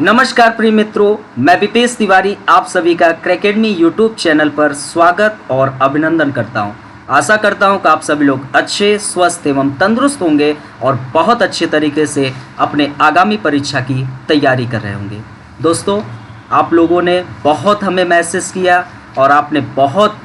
नमस्कार प्रिय मित्रों, मैं विपेश तिवारी आप सभी का क्रैकेडमी यूट्यूब चैनल पर स्वागत और अभिनंदन करता हूं। आशा करता हूं कि आप सभी लोग अच्छे, स्वस्थ एवं तंदुरुस्त होंगे और बहुत अच्छे तरीके से अपने आगामी परीक्षा की तैयारी कर रहे होंगे। दोस्तों, आप लोगों ने बहुत हमें मैसेज किया और आपने बहुत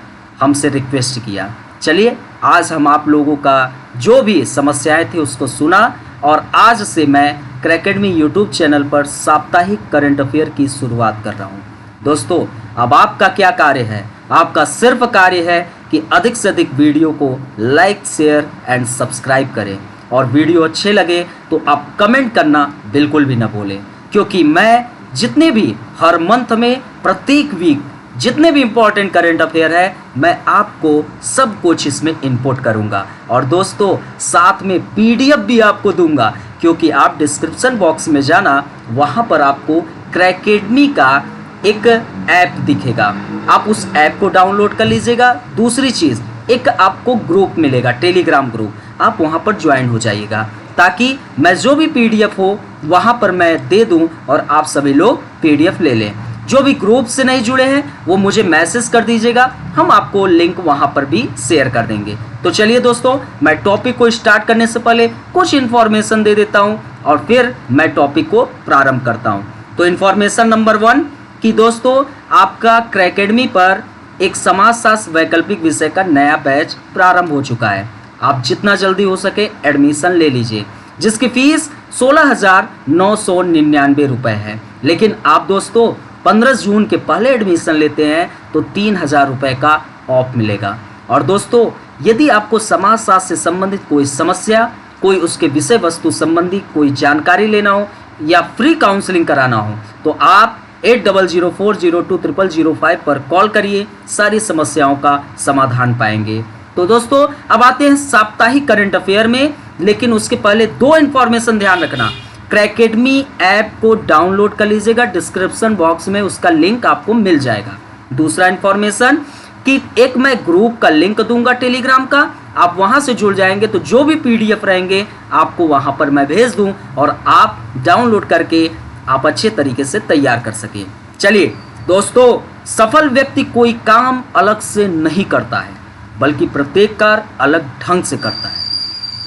हमसे रिक्वेस्ट किया। चलिए, आज हम आप लोगों का जो भी समस्याएं थी उसको सुना और आज से मैं क्रैकेडमी यूट्यूब चैनल पर साप्ताहिक करंट अफेयर की शुरुआत कर रहा हूं। दोस्तों, अब आपका क्या कार्य है? आपका सिर्फ कार्य है कि अधिक से अधिक वीडियो को लाइक, शेयर एंड सब्सक्राइब करें और वीडियो अच्छे लगे तो आप कमेंट करना बिल्कुल भी ना भूलें, क्योंकि मैं जितने भी हर मंथ में प्रत्येक वीक जितने भी इंपॉर्टेंट करंट अफेयर है मैं आपको सब कुछ इसमें इनपुट करूंगा। और दोस्तों, साथ में पीडीएफ भी आपको दूंगा, क्योंकि आप डिस्क्रिप्शन बॉक्स में जाना, वहां पर आपको क्रैकेडमी का एक ऐप दिखेगा, आप उस ऐप को डाउनलोड कर लीजिएगा। दूसरी चीज़, एक आपको ग्रुप मिलेगा, टेलीग्राम ग्रुप, आप वहां पर ज्वाइन हो जाइएगा ताकि मैं जो भी पीडीएफ हो वहां पर मैं दे दूं और आप सभी लोग पीडीएफ ले लें। जो भी ग्रुप से नहीं जुड़े हैं वो मुझे मैसेज कर दीजिएगा, हम आपको लिंक वहां पर भी शेयर कर देंगे। तो चलिए दोस्तों, मैं टॉपिक को स्टार्ट करने से पहले कुछ इन्फॉर्मेशन दे देता हूं और फिर मैं टॉपिक को प्रारंभ करता हूं। तो इन्फॉर्मेशन नंबर 1 कि दोस्तों, आपका क्रैकेडमी पर एक समाजशास्त्र वैकल्पिक विषय का नया बैच प्रारंभ हो चुका है। आप जितना जल्दी हो सके एडमिशन ले लीजिए, जिसकी फीस 16,999 रुपये है। लेकिन आप दोस्तों 15 जून के पहले एडमिशन लेते हैं तो 3,000 रुपये का ऑफ मिलेगा। और दोस्तों, यदि आपको समाजशास्त्र से संबंधित कोई समस्या, कोई उसके विषय वस्तु संबंधी कोई जानकारी लेना हो या फ्री काउंसलिंग कराना हो तो आप 8004020005 पर कॉल करिए, सारी समस्याओं का समाधान पाएंगे। तो दोस्तों, अब आते हैं साप्ताहिक करंट अफेयर में, लेकिन उसके पहले 2 इन्फॉर्मेशन ध्यान रखना। क्रैकेडमी ऐप को डाउनलोड कर लीजिएगा, डिस्क्रिप्शन बॉक्स में उसका लिंक आपको मिल जाएगा। दूसरा इन्फॉर्मेशन कि एक मैं ग्रुप का लिंक दूंगा टेलीग्राम का, आप वहां से जुड़ जाएंगे तो जो भी पीडीएफ रहेंगे आपको वहां पर मैं भेज दूं और आप डाउनलोड करके आप अच्छे तरीके से तैयार कर सकें। चलिए दोस्तों, सफल व्यक्ति कोई काम अलग से नहीं करता है, बल्कि प्रत्येक कार्य अलग ढंग से करता है,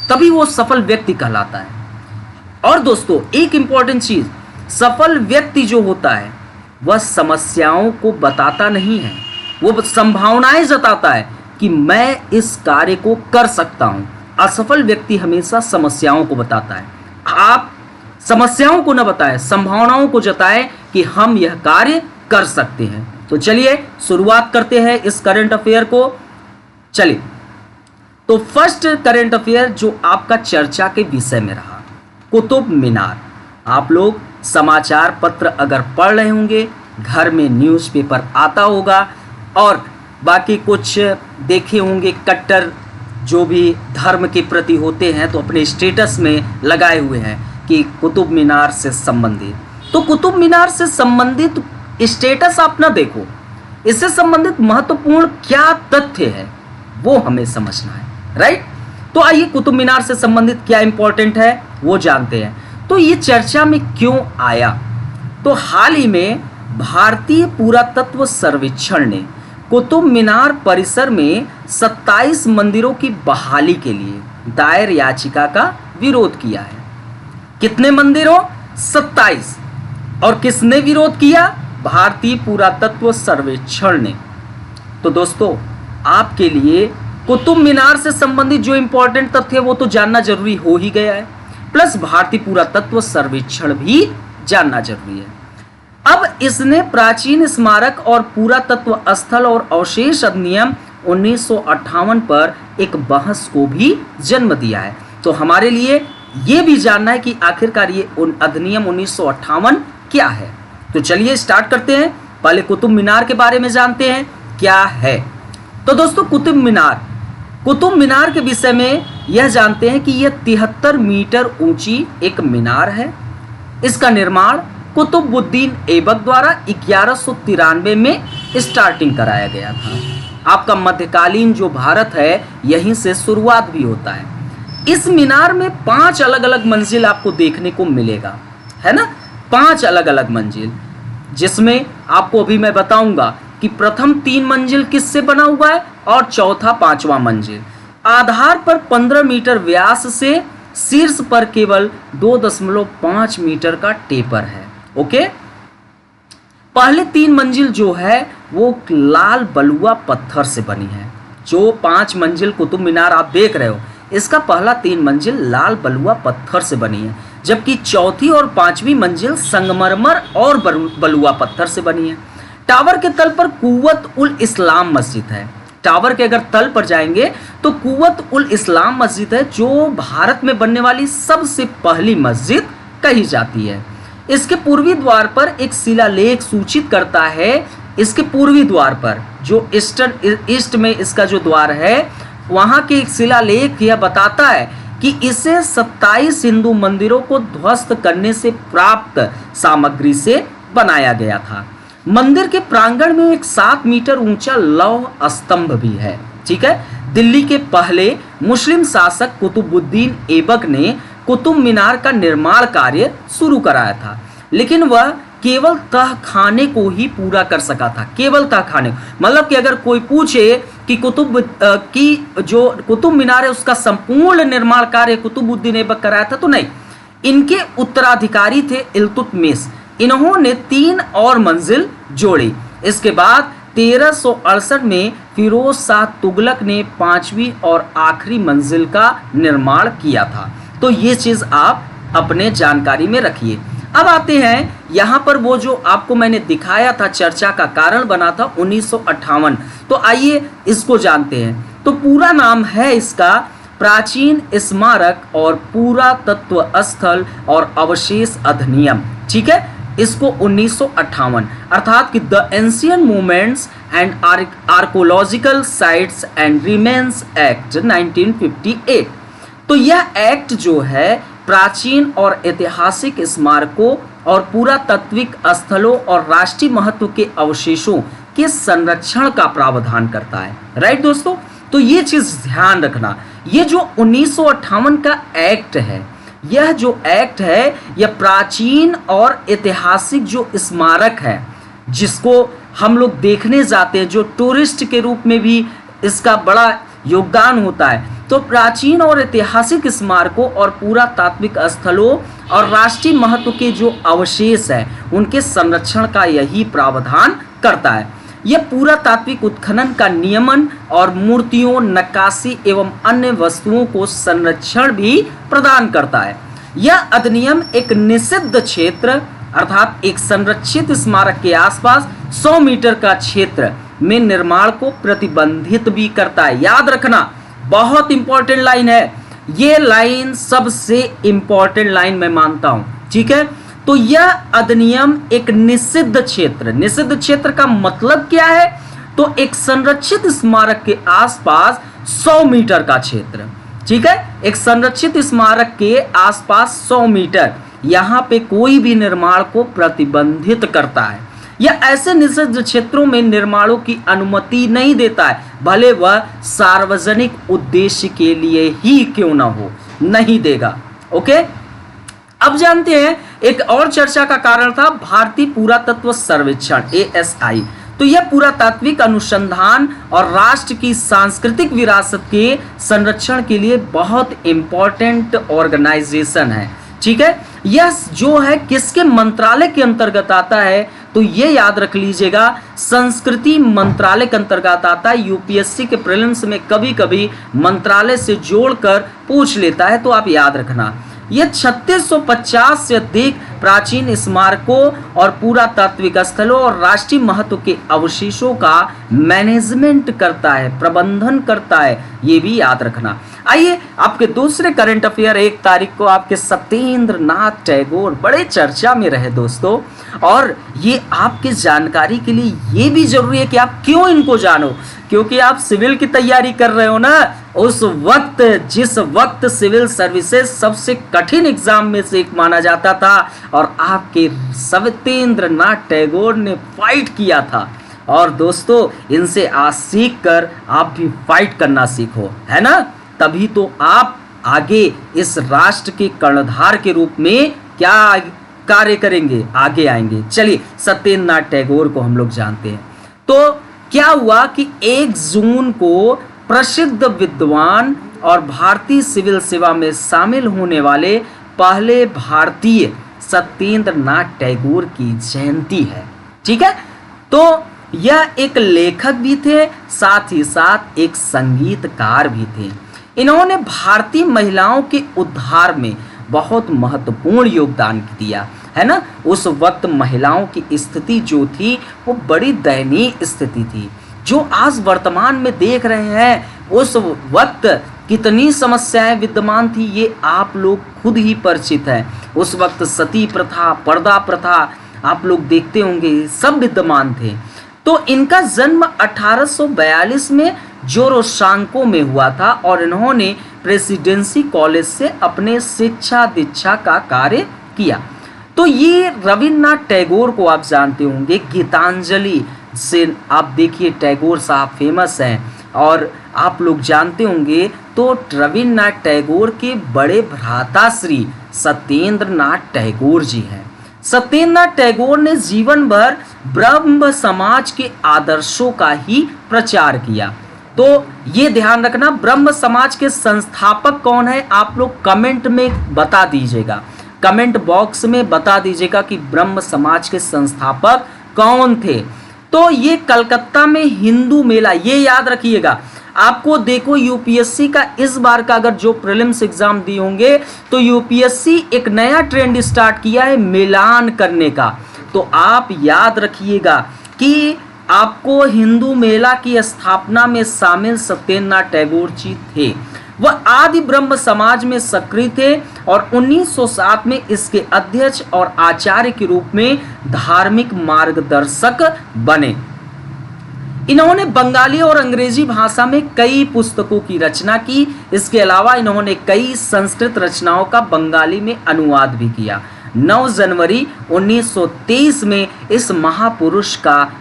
तभी वो सफल व्यक्ति कहलाता है। और दोस्तों, एक इंपॉर्टेंट चीज, सफल व्यक्ति जो होता है वह समस्याओं को बताता नहीं है, वो संभावनाएं जताता है कि मैं इस कार्य को कर सकता हूं। असफल व्यक्ति हमेशा समस्याओं को बताता है। आप समस्याओं को न बताएं, संभावनाओं को जताएं कि हम यह कार्य कर सकते हैं। तो चलिए शुरुआत करते हैं इस करंट अफेयर को। चलिए, तो फर्स्ट करंट अफेयर जो आपका चर्चा के विषय में रहा, कुतुब मीनार। आप लोग समाचार पत्र अगर पढ़ रहे होंगे, घर में न्यूज़पेपर आता होगा और बाकी कुछ देखे होंगे, कट्टर जो भी धर्म के प्रति होते हैं तो अपने स्टेटस में लगाए हुए हैं कि कुतुब मीनार से संबंधित। तो कुतुब मीनार से संबंधित स्टेटस आप ना देखो, इससे संबंधित महत्वपूर्ण क्या तथ्य है वो हमें समझना है, राइट। तो आइए कुतुब मीनार से संबंधित क्या इंपॉर्टेंट है वो जानते हैं। तो ये चर्चा में क्यों आया? तो हाल ही में भारतीय पुरातत्व सर्वेक्षण ने कुतुब मीनार परिसर में 27 मंदिरों की बहाली के लिए दायर याचिका का विरोध किया है। कितने मंदिरों? 27। और किसने विरोध किया? भारतीय पुरातत्व सर्वेक्षण ने। तो दोस्तों, आपके लिए कुतुब मीनार से संबंधित जो इंपॉर्टेंट तथ्य है वो तो जानना जरूरी हो ही गया है, प्लस भारतीय पुरातत्व सर्वेक्षण भी जानना जरूरी है। अब इसने प्राचीन स्मारक और पुरातत्व स्थल और अवशेष अधिनियम 1958 पर एक बहस को भी जन्म दिया है। तो हमारे लिए ये भी जानना है कि आखिरकार ये अधिनियम 1958 क्या है। तो चलिए स्टार्ट करते हैं। पहले कुतुब मीनार के बारे में जानते हैं क्या है। तो दोस्तों, कुतुब मीनार के विषय में यह जानते हैं कि यह 73 मीटर ऊंची एक मीनार है। इसका निर्माण कुतुबुद्दीन ऐबक द्वारा 1193 में स्टार्टिंग कराया गया था। आपका मध्यकालीन जो भारत है यहीं से शुरुआत भी होता है। इस मीनार में 5 अलग अलग मंजिल आपको देखने को मिलेगा, है ना। 5 अलग अलग मंजिल, जिसमें आपको अभी मैं बताऊंगा कि प्रथम 3 मंजिल किससे बना हुआ है और चौथा 5वां मंजिल। आधार पर 15 मीटर व्यास से शीर्ष पर केवल 2.5 मीटर का टेपर है। ओके, पहले 3 मंजिल जो है वो लाल बलुआ पत्थर से बनी है। जो 5 मंजिल कुतुब मीनार आप देख रहे हो, इसका पहला 3 मंजिल लाल बलुआ पत्थर से बनी है, जबकि चौथी और 5वीं मंजिल संगमरमर और बलुआ पत्थर से बनी है। टावर के तल पर कुव्वत उल इस्लाम मस्जिद है। टावर के अगर तल पर जाएंगे तो कुव्वत उल इस्लाम मस्जिद है, जो भारत में बनने वाली सबसे पहली मस्जिद कही जाती है। इसके पूर्वी द्वार पर एक शिलालेख सूचित करता है, इसके पूर्वी द्वार पर जो ईस्ट में इसका जो द्वार है, वहां के एक शिलालेख यह बताता है कि इसे 27 हिंदू मंदिरों को ध्वस्त करने से प्राप्त सामग्री से बनाया गया था। मंदिर के प्रांगण में एक 7 मीटर ऊंचा लौह स्तंभ भी है। ठीक है, दिल्ली के पहले मुस्लिम शासक कुतुबुद्दीन ऐबक ने कुतुब मीनार का निर्माण कार्य शुरू कराया था, लेकिन वह केवल तहखाने को ही पूरा कर सका था। केवल तहखाने, मतलब कि अगर कोई पूछे कि जो कुतुब मीनार है उसका संपूर्ण निर्माण कार्य कुतुबुद्दीन ऐबक कराया था, तो नहीं, इनके उत्तराधिकारी थे इल्तुतमिश। इन्होंने 3 और मंजिल जोड़ी। इसके बाद 1368 में फिरोज शाह तुगलक ने 5वीं और आखिरी मंजिल का निर्माण किया था। तो ये चीज आप अपने जानकारी में रखिए। अब आते हैं यहाँ पर, वो जो आपको मैंने दिखाया था, चर्चा का कारण बना था 1958। तो आइए इसको जानते हैं। तो पूरा नाम है इसका प्राचीन स्मारक और पुरातत्व स्थल और अवशेष अधिनियम। ठीक है, इसको 1958 अर्थात कि the ancient movements and archaeological sites and remains act 1958। तो यह एक्ट जो है प्राचीन और ऐतिहासिक स्मारकों और पुरातात्विक स्थलों और राष्ट्रीय महत्व के अवशेषों के संरक्षण का प्रावधान करता है। राइट दोस्तों, तो ये चीज ध्यान रखना। ये जो 1958 का एक्ट है, यह जो एक्ट है, यह प्राचीन और ऐतिहासिक जो स्मारक है, जिसको हम लोग देखने जाते हैं, जो टूरिस्ट के रूप में भी इसका बड़ा योगदान होता है। तो प्राचीन और ऐतिहासिक स्मारकों और पुरातात्विक स्थलों और राष्ट्रीय महत्व के जो अवशेष हैं, उनके संरक्षण का यही प्रावधान करता है। यह पुरातात्विक उत्खनन का नियमन और मूर्तियों, नक्काशी एवं अन्य वस्तुओं को संरक्षण भी प्रदान करता है। यह अधिनियम एक निषिद्ध क्षेत्र अर्थात एक संरक्षित स्मारक के आसपास 100 मीटर का क्षेत्र में निर्माण को प्रतिबंधित भी करता है। याद रखना, बहुत इंपॉर्टेंट लाइन है ये, लाइन सबसे इंपॉर्टेंट लाइन मैं मानता हूं। ठीक है, तो यह अधिनियम एक निषिद्ध क्षेत्र का मतलब क्या है? तो एक संरक्षित स्मारक के आसपास 100 मीटर का क्षेत्र। ठीक है, एक संरक्षित स्मारक के आसपास 100 मीटर, यहां पे कोई भी निर्माण को प्रतिबंधित करता है। यह ऐसे निषिद्ध क्षेत्रों में निर्माणों की अनुमति नहीं देता है, भले वह सार्वजनिक उद्देश्य के लिए ही क्यों ना हो, नहीं देगा। ओके, अब जानते हैं एक और चर्चा का कारण था भारतीय पुरातत्व सर्वेक्षण ASI। तो यह पुरातात्विक अनुसंधान और राष्ट्र की सांस्कृतिक विरासत के संरक्षण के लिए बहुत इंपॉर्टेंट ऑर्गेनाइजेशन है। ठीक है, यह जो है किसके मंत्रालय के अंतर्गत आता है? तो ये याद रख लीजिएगा, संस्कृति मंत्रालय के अंतर्गत आता है। यूपीएससी के प्रीलिम्स में कभी कभी मंत्रालय से जोड़कर पूछ लेता है, तो आप याद रखना। यह 3650 से अधिक प्राचीन स्मारकों और पुरातात्विक स्थलों और राष्ट्रीय महत्व के अवशेषों का मैनेजमेंट करता है, प्रबंधन करता है, ये भी याद रखना। आइए आपके दूसरे करंट अफेयर 1 तारीख को आपके सत्येंद्र नाथ टैगोर बड़े चर्चा में रहे दोस्तों, और ये आपके जानकारी के लिए ये भी जरूरी है कि आप क्यों इनको जानो, क्योंकि आप सिविल की तैयारी कर रहे हो ना, उस वक्त जिस वक्त सिविल सर्विसेज सबसे कठिन एग्जाम में से एक माना जाता था और आपके सत्येंद्र नाथ टैगोर ने फाइट किया था, और दोस्तों इनसे आज सीख कर आप भी फाइट करना सीखो, है ना, तभी तो आप आगे इस राष्ट्र के कर्णधार के रूप में क्या कार्य करेंगे, आगे आएंगे। चलिए, सत्येंद्र नाथ टैगोर को हम लोग जानते हैं। तो क्या हुआ कि 1 जून को प्रसिद्ध विद्वान और भारतीय सिविल सेवा में शामिल होने वाले पहले भारतीय सत्येंद्र नाथ टैगोर की जयंती है। ठीक है, तो यह एक लेखक भी थे, साथ ही साथ एक संगीतकार भी थे। इन्होंने भारतीय महिलाओं के उद्धार में बहुत महत्वपूर्ण योगदान दिया, है ना। उस वक्त महिलाओं की स्थिति जो थी वो बड़ी दयनीय स्थिति थी, जो आज वर्तमान में देख रहे हैं। उस वक्त कितनी समस्याएं विद्यमान थी ये आप लोग खुद ही परिचित हैं। उस वक्त सती प्रथा, पर्दा प्रथा आप लोग देखते होंगे, सब विद्यमान थे। तो इनका जन्म 1842 में जोरोशांको में हुआ था और इन्होंने प्रेसिडेंसी कॉलेज से अपने शिक्षा दीक्षा का कार्य किया। तो ये रविन्द्रनाथ टैगोर को आप जानते होंगे, गीतांजलि से आप देखिए टैगोर साहब फेमस हैं और आप लोग जानते होंगे। तो रविन्द्रनाथ टैगोर के बड़े भ्राता श्री सत्येंद्र नाथ टैगोर जी हैं। सत्येंद्र नाथ टैगोर ने जीवन भर ब्रह्म समाज के आदर्शों का ही प्रचार किया। तो ये ध्यान रखना, ब्रह्म समाज के संस्थापक कौन है आप लोग कमेंट में बता दीजिएगा, कमेंट बॉक्स में बता दीजिएगा कि ब्रह्म समाज के संस्थापक कौन थे। तो ये कलकत्ता में हिंदू मेला, ये याद रखिएगा। आपको देखो यूपीएससी का इस बार का अगर जो प्रीलिम्स एग्जाम दिए होंगे तो यूपीएससी एक नया ट्रेंड स्टार्ट किया है मिलान करने का। तो आप याद रखिएगा कि आपको हिंदू मेला की स्थापना में शामिल सत्येंद्र नाथ टैगोर जी थे। वह आदि ब्रह्म समाज में सक्रिय थे और 1907 में इसके अध्यक्ष और आचार्य के रूप में धार्मिक मार्गदर्शक बने। इन्होंने बंगाली और अंग्रेजी भाषा में कई पुस्तकों की रचना की। इसके अलावा इन्होंने कई संस्कृत रचनाओं का बंगाली में अनुवाद भी किया। 9 जनवरी 1923 में इस महापुरुष का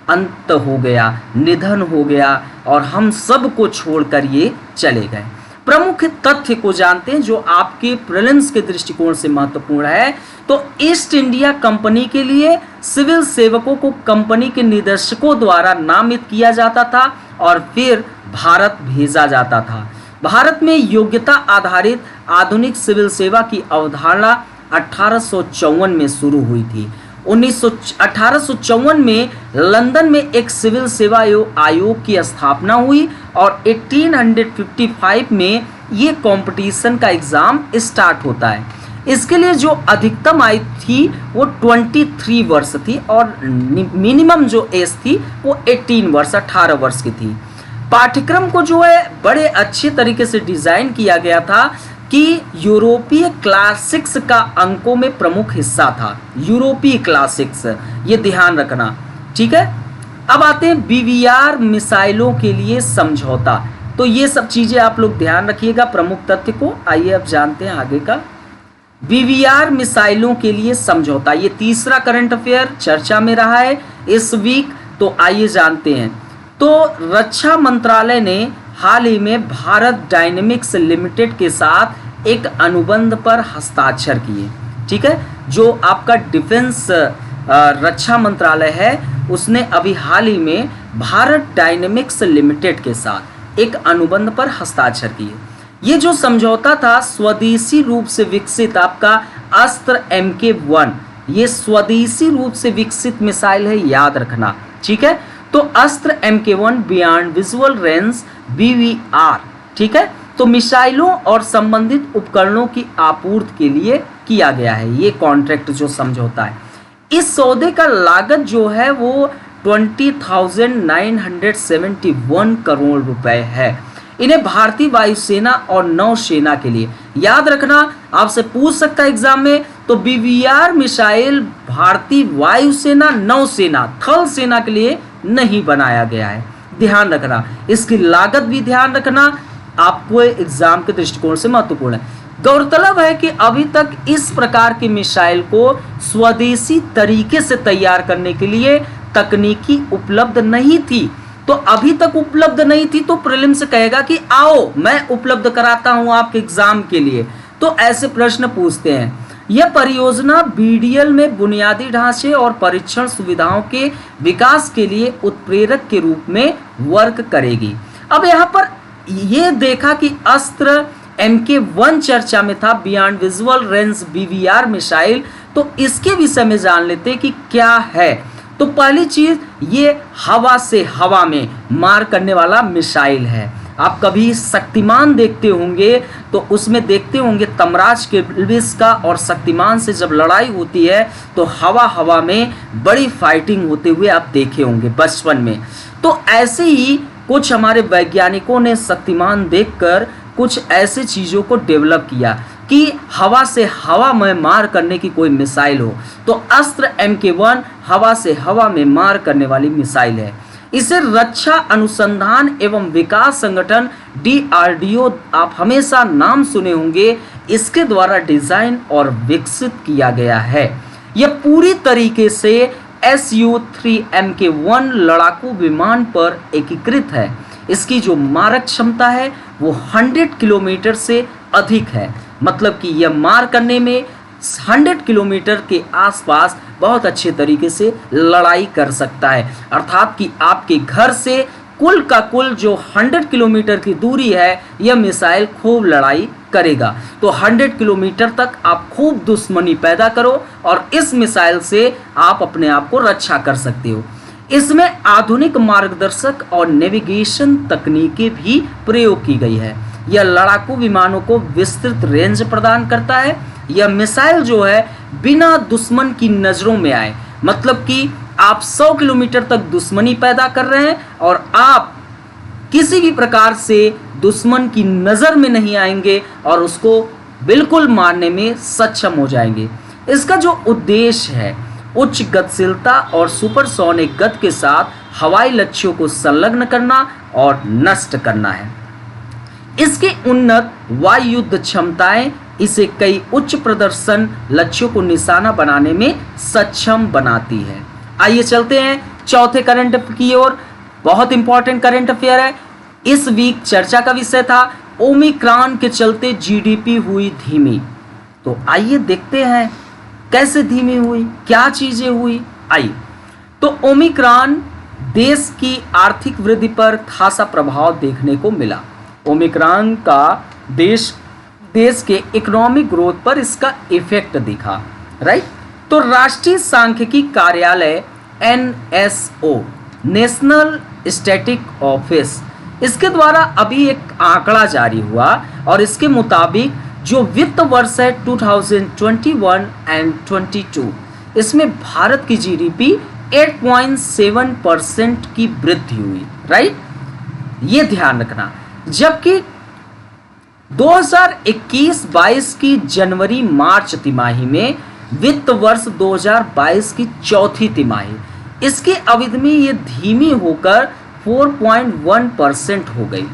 अंत हो गया, निधन हो गया और हम सब को छोड़कर ये चले गए। प्रमुख तथ्य को जानते हैं जो आपके प्रीलिम्स के दृष्टिकोण से महत्वपूर्ण है। तो ईस्ट इंडिया कंपनी के लिए सिविल सेवकों को कंपनी के निदेशकों द्वारा नामित किया जाता था और फिर भारत भेजा जाता था। भारत में योग्यता आधारित आधुनिक सिविल सेवा की अवधारणा 1854 में शुरू हुई थी। 1854 में लंदन में एक सिविल सेवा आयोग की स्थापना हुई और 1855 में ये कंपटीशन का एग्जाम स्टार्ट होता है। इसके लिए जो अधिकतम आयु थी वो 23 वर्ष थी और मिनिमम जो एज थी वो 18 वर्ष 18 वर्ष की थी। पाठ्यक्रम को जो है बड़े अच्छे तरीके से डिजाइन किया गया था कि यूरोपीय क्लासिक्स का अंकों में प्रमुख हिस्सा था। यूरोपीय क्लासिक्स, ये ध्यान रखना, ठीक है। अब आते हैं बीवीआर मिसाइलों के लिए समझौता। तो ये सब चीजें आप लोग ध्यान रखिएगा प्रमुख तथ्य को। आइए अब जानते हैं आगे का। बीवीआर मिसाइलों के लिए समझौता, ये तीसरा करंट अफेयर चर्चा में रहा है इस वीक। तो आइए जानते हैं। तो रक्षा मंत्रालय ने हाल ही में भारत डायनेमिक्स लिमिटेड के साथ एक अनुबंध पर हस्ताक्षर किए, ठीक है। जो आपका डिफेंस रक्षा मंत्रालय है उसने अभी हाल ही में भारत डायनेमिक्स लिमिटेड के साथ एक अनुबंध पर हस्ताक्षर किए। ये जो समझौता था स्वदेशी रूप से विकसित आपका अस्त्र MK1, ये स्वदेशी रूप से विकसित मिसाइल है, याद रखना, ठीक है। तो अस्त्र MK1 beyond visual range BVR, ठीक है। तो मिसाइलों और संबंधित उपकरणों की आपूर्ति के लिए किया गया है ये कॉन्ट्रैक्ट जो समझौता है। इस सौदे का लागत जो है वो 20,971 करोड़ रुपए है। इन्हें भारतीय वायुसेना और नौसेना के लिए, याद रखना, आपसे पूछ सकता है एग्जाम में। तो BVR मिसाइल भारतीय वायुसेना, नौसेना, थल सेना के लिए नहीं बनाया गया है, ध्यान रखना। इसकी लागत भी ध्यान रखना, आपको एग्जाम के दृष्टिकोण से महत्वपूर्ण है। गौरतलब है कि अभी तक इस प्रकार की मिसाइल को स्वदेशी तरीके से तैयार करने के लिए तकनीकी उपलब्ध नहीं थी। तो अभी तक उपलब्ध नहीं थी तो प्रीलिम से कहेगा कि आओ मैं उपलब्ध कराता हूं आपके एग्जाम के लिए। तो ऐसे प्रश्न पूछते हैं। यह परियोजना बीडीएल में बुनियादी ढांचे और परीक्षण सुविधाओं के विकास के लिए उत्प्रेरक के रूप में वर्क करेगी। अब यहाँ पर ये देखा कि अस्त्र MK1 चर्चा में था, beyond visual range BVR missile. तो इसके विषय में जान लेते हैं कि क्या है। तो पहली चीज, ये हवा से हवा में मार करने वाला मिसाइल है। आप कभी शक्तिमान देखते होंगे तो उसमें देखते होंगे तमराज के विस का और शक्तिमान से जब लड़ाई होती है तो हवा हवा में बड़ी फाइटिंग होते हुए आप देखे होंगे बचपन में। तो ऐसे ही कुछ हमारे वैज्ञानिकों ने शक्तिमान देखकर कुछ ऐसे चीज़ों को डेवलप किया कि हवा से हवा में मार करने की कोई मिसाइल हो। तो अस्त्र MK1 हवा से हवा में मार करने वाली मिसाइल है। इसे रक्षा अनुसंधान एवं विकास संगठन DRDO, आप हमेशा नाम सुने होंगे, इसके द्वारा डिजाइन और विकसित किया गया है। यह पूरी तरीके से Su-3 MK1 लड़ाकू विमान पर एकीकृत है। इसकी जो मारक क्षमता है वो 100 किलोमीटर से अधिक है। मतलब कि यह मार करने में 100 किलोमीटर के आसपास बहुत अच्छे तरीके से लड़ाई कर सकता है। अर्थात कि आपके घर से कुल का कुल जो 100 किलोमीटर की दूरी है, यह मिसाइल खूब लड़ाई करेगा। तो 100 किलोमीटर तक आप खूब दुश्मनी पैदा करो और इस मिसाइल से आप अपने आप को रक्षा कर सकते हो। इसमें आधुनिक मार्गदर्शक और नेविगेशन तकनीकें भी प्रयोग की गई है। यह लड़ाकू विमानों को विस्तृत रेंज प्रदान करता है। यह मिसाइल जो है बिना दुश्मन की नज़रों में आए, मतलब कि आप 100 किलोमीटर तक दुश्मनी पैदा कर रहे हैं और आप किसी भी प्रकार से दुश्मन की नज़र में नहीं आएंगे और उसको बिल्कुल मारने में सक्षम हो जाएंगे। इसका जो उद्देश्य है, उच्च गतिशीलता और सुपरसोनिक गति के साथ हवाई लक्ष्यों को संलग्न करना और नष्ट करना है। इसकी उन्नत वायु युद्ध क्षमताएं इसे कई उच्च प्रदर्शन लक्ष्यों को निशाना बनाने में सक्षम बनाती है। आइए चलते हैं चौथे करंट की ओर। बहुत इंपॉर्टेंट करंट अफेयर है। इस वीक चर्चा का विषय था ओमिक्रॉन के चलते जीडीपी हुई धीमी। तो आइए देखते हैं कैसे धीमी हुई, क्या चीजें हुई। आइए, तो ओमिक्रॉन देश की आर्थिक वृद्धि पर खासा प्रभाव देखने को मिला। ओमिक्रॉन का देश के इकोनॉमिक ग्रोथ पर इसका इफेक्ट दिखा, राइट। तो राष्ट्रीय सांख्यिकी कार्यालय NSO, नेशनल स्टैटिक ऑफिस, इसके द्वारा अभी एक आंकड़ा जारी हुआ और इसके मुताबिक जो वित्त वर्ष है 2021 एंड 22, इसमें भारत की जीडीपी 8.7% की वृद्धि हुई, राइट, ये ध्यान रखना। जबकि 2021-22 की जनवरी मार्च तिमाही में वित्त वर्ष 2022 की चौथी तिमाही, इसकी अवधि में ये धीमी होकर 4.1% हो गई।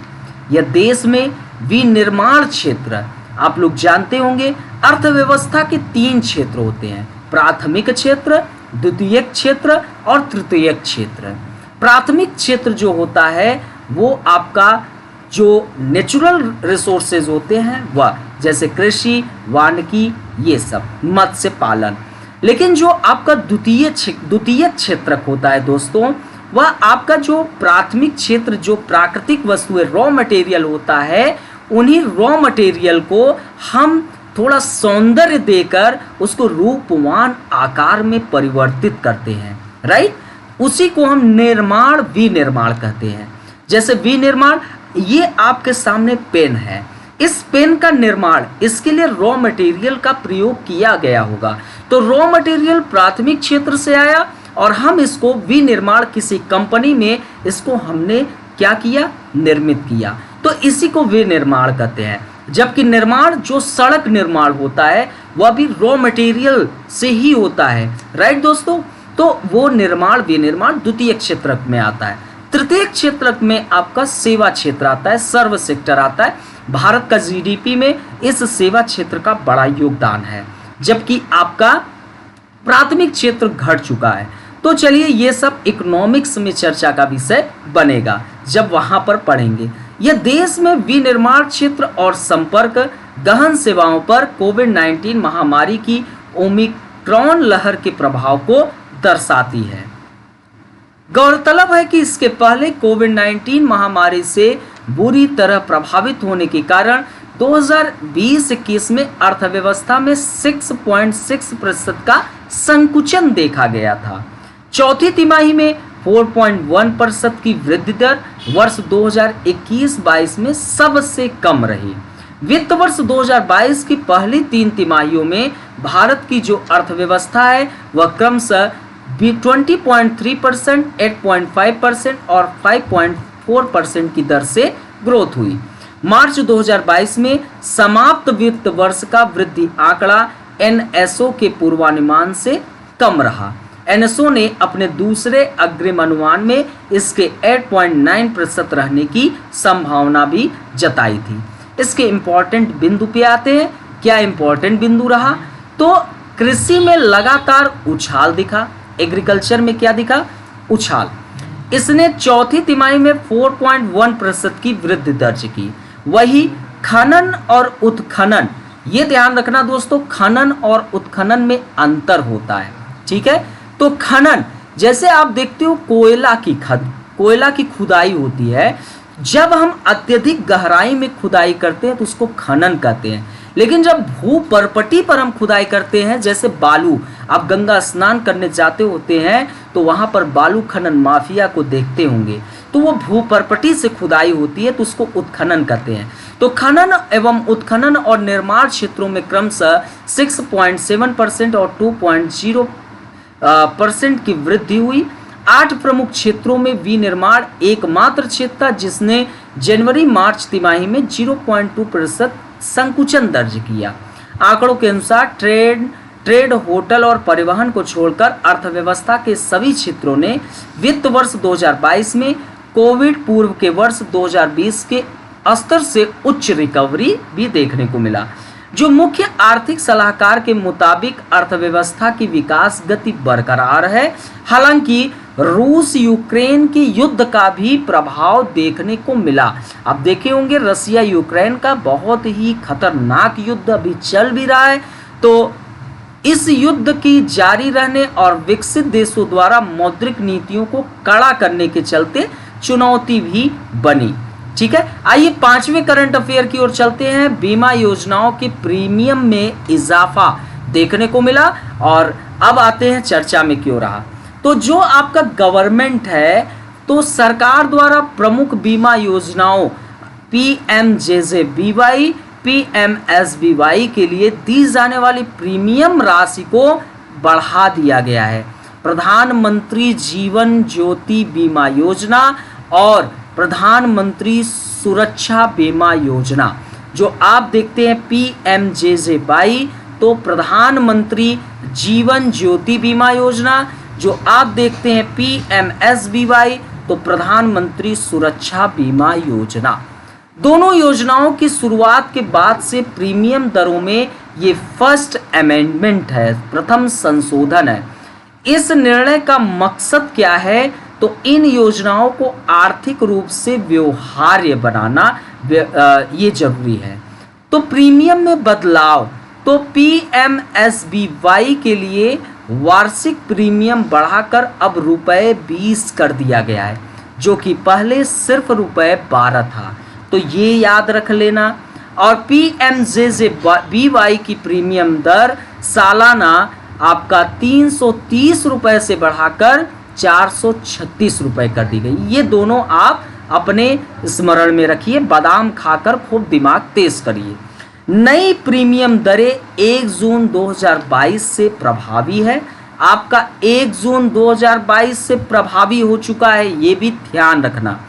यह देश में विनिर्माण क्षेत्र, आप लोग जानते होंगे अर्थव्यवस्था के 3 क्षेत्र होते हैं, प्राथमिक क्षेत्र, द्वितीयक क्षेत्र और तृतीयक क्षेत्र। प्राथमिक क्षेत्र जो होता है वो आपका जो नेचुरल रिसोर्सेज होते हैं वह, जैसे कृषि, वानिकी, ये सब, मत्स्य पालन। लेकिन जो आपका द्वितीयक क्षेत्र होता है दोस्तों, वह आपका जो प्राथमिक क्षेत्र, जो प्राकृतिक वस्तुएं, रॉ मटेरियल होता है, उन्हीं रॉ मटेरियल को हम थोड़ा सौंदर्य देकर उसको रूपवान आकार में परिवर्तित करते हैं, राइट। उसी को हम निर्माण, विनिर्माण कहते हैं। जैसे विनिर्माण, ये आपके सामने पेन है, इस पेन का निर्माण, इसके लिए रॉ मटेरियल का प्रयोग किया गया होगा। तो रॉ मटेरियल प्राथमिक क्षेत्र से आया और हम इसको विनिर्माण किसी कंपनी में इसको हमने क्या किया, निर्मित किया, तो इसी को विनिर्माण कहते हैं। जबकि निर्माण, जो सड़क निर्माण होता है, वह भी रॉ मटेरियल से ही होता है, राइट दोस्तों। तो वो निर्माण, विनिर्माण द्वितीय क्षेत्र में आता है। तृतीय क्षेत्र में आपका सेवा क्षेत्र आता है, सर्व सेक्टर आता है। भारत का जीडीपी में इस सेवा क्षेत्र का बड़ा योगदान है, जबकि आपका प्राथमिक क्षेत्र घट चुका है। तो चलिए, ये सब इकोनॉमिक्स में चर्चा का विषय बनेगा जब वहां पर पढ़ेंगे। यह देश में विनिर्माण क्षेत्र और संपर्क गहन सेवाओं पर कोविड-19 महामारी की ओमिक्रॉन लहर के प्रभाव को दर्शाती है। गौरतलब है कि इसके पहले कोविड-19 महामारी से बुरी तरह प्रभावित होने के कारण 2020-21 में अर्थव्यवस्था में 6.6% का संकुचन देखा गया था। चौथी तिमाही में 4.1% की वृद्धि दर वर्ष 2021-22 में सबसे कम रही। वित्त वर्ष 2022 की पहली 3 तिमाहियों में भारत की जो अर्थव्यवस्था है वह क्रमशः 20.3%, 8.5% और 5.4% की दर से ग्रोथ हुई। मार्च 2022 में समाप्त वित्त वर्ष का वृद्धि आंकड़ा एनएसओ के पूर्वानुमान से कम रहा। एनएसओ ने अपने दूसरे अग्रिम अनुमान में इसके 8.9% रहने की संभावना भी जताई थी। इसके इम्पोर्टेंट बिंदु पे आते हैं। क्या इम्पोर्टेंट बिंदु रहा? तो कृषि में लगातार उछाल दिखा। एग्रीकल्चर में क्या दिखा? उछाल। इसने चौथी तिमाही में 4.1% की वृद्धि दर्ज की। वही खनन और उत्खनन, ये ध्यान रखना दोस्तों, खनन और उत्खनन में अंतर होता है, ठीक है। तो खनन, जैसे आप देखते हो कोयला की खुदाई होती है। जब हम अत्यधिक गहराई में खुदाई करते हैं तो उसको खनन कहते हैं। लेकिन जब भू परपटी पर हम खुदाई करते हैं, जैसे बालू, आप गंगा स्नान करने जाते होते हैं तो वहां पर बालू खनन माफिया को देखते होंगे, तो वो भू परपटी से खुदाई होती है तो उसको उत्खनन कहते हैं। तो खनन एवं उत्खनन और निर्माण क्षेत्रों में क्रमशः 6.7% और 2.0% की वृद्धि हुई। 8 प्रमुख क्षेत्रों में विनिर्माण एकमात्र क्षेत्र था जिसने जनवरी मार्च तिमाही में 0.2% संकुचन दर्ज किया। आंकड़ों के अनुसार ट्रेड, होटल और परिवहन को छोड़कर अर्थव्यवस्था के सभी क्षेत्रों ने वित्त वर्ष 2022 में कोविड पूर्व के वर्ष 2020 के स्तर से उच्च रिकवरी भी देखने को मिला। जो मुख्य आर्थिक सलाहकार के मुताबिक अर्थव्यवस्था की विकास गति बरकरार है। हालांकि रूस यूक्रेन की युद्ध का भी प्रभाव देखने को मिला। आप देखे होंगे रसिया यूक्रेन का बहुत ही खतरनाक युद्ध अभी चल भी रहा है। तो इस युद्ध की जारी रहने और विकसित देशों द्वारा मौद्रिक नीतियों को कड़ा करने के चलते चुनौती भी बनी, ठीक है। आइए 5वें करंट अफेयर की ओर चलते हैं। बीमा योजनाओं के प्रीमियम में इजाफा देखने को मिला और अब आते हैं चर्चा में क्यों रहा। तो जो आपका गवर्नमेंट है, तो सरकार द्वारा प्रमुख बीमा योजनाओं पीएमजेजेबीवाई, पीएमएसबीवाई के लिए दी जाने वाली प्रीमियम राशि को बढ़ा दिया गया है। प्रधानमंत्री जीवन ज्योति बीमा योजना और प्रधानमंत्री सुरक्षा बीमा योजना, जो आप देखते हैं पीएमजेजेबीवाई, तो प्रधानमंत्री जीवन ज्योति बीमा योजना, जो आप देखते हैं पीएमएसबीवाई, तो प्रधानमंत्री सुरक्षा बीमा योजना। दोनों योजनाओं की शुरुआत के बाद से प्रीमियम दरों में ये फर्स्ट अमेंडमेंट है, प्रथम संशोधन है। इस निर्णय का मकसद क्या है? तो इन योजनाओं को आर्थिक रूप से व्यवहार्य बनाना ये जरूरी है। तो प्रीमियम में बदलाव, तो पीएमएसबीवाई के लिए वार्षिक प्रीमियम बढ़ाकर अब ₹20 कर दिया गया है, जो कि पहले सिर्फ ₹12 था, तो ये याद रख लेना। और पीएमजेजेबीवाई की प्रीमियम दर सालाना आपका ₹330 से बढ़ाकर ₹436 कर दी गई। ये दोनों आप अपने स्मरण में रखिए, बादाम खाकर खूब दिमाग तेज करिए। नई प्रीमियम दरें 1 जून 2022 से प्रभावी है। आपका 1 जून 2022 से प्रभावी हो चुका है, ये भी ध्यान रखना।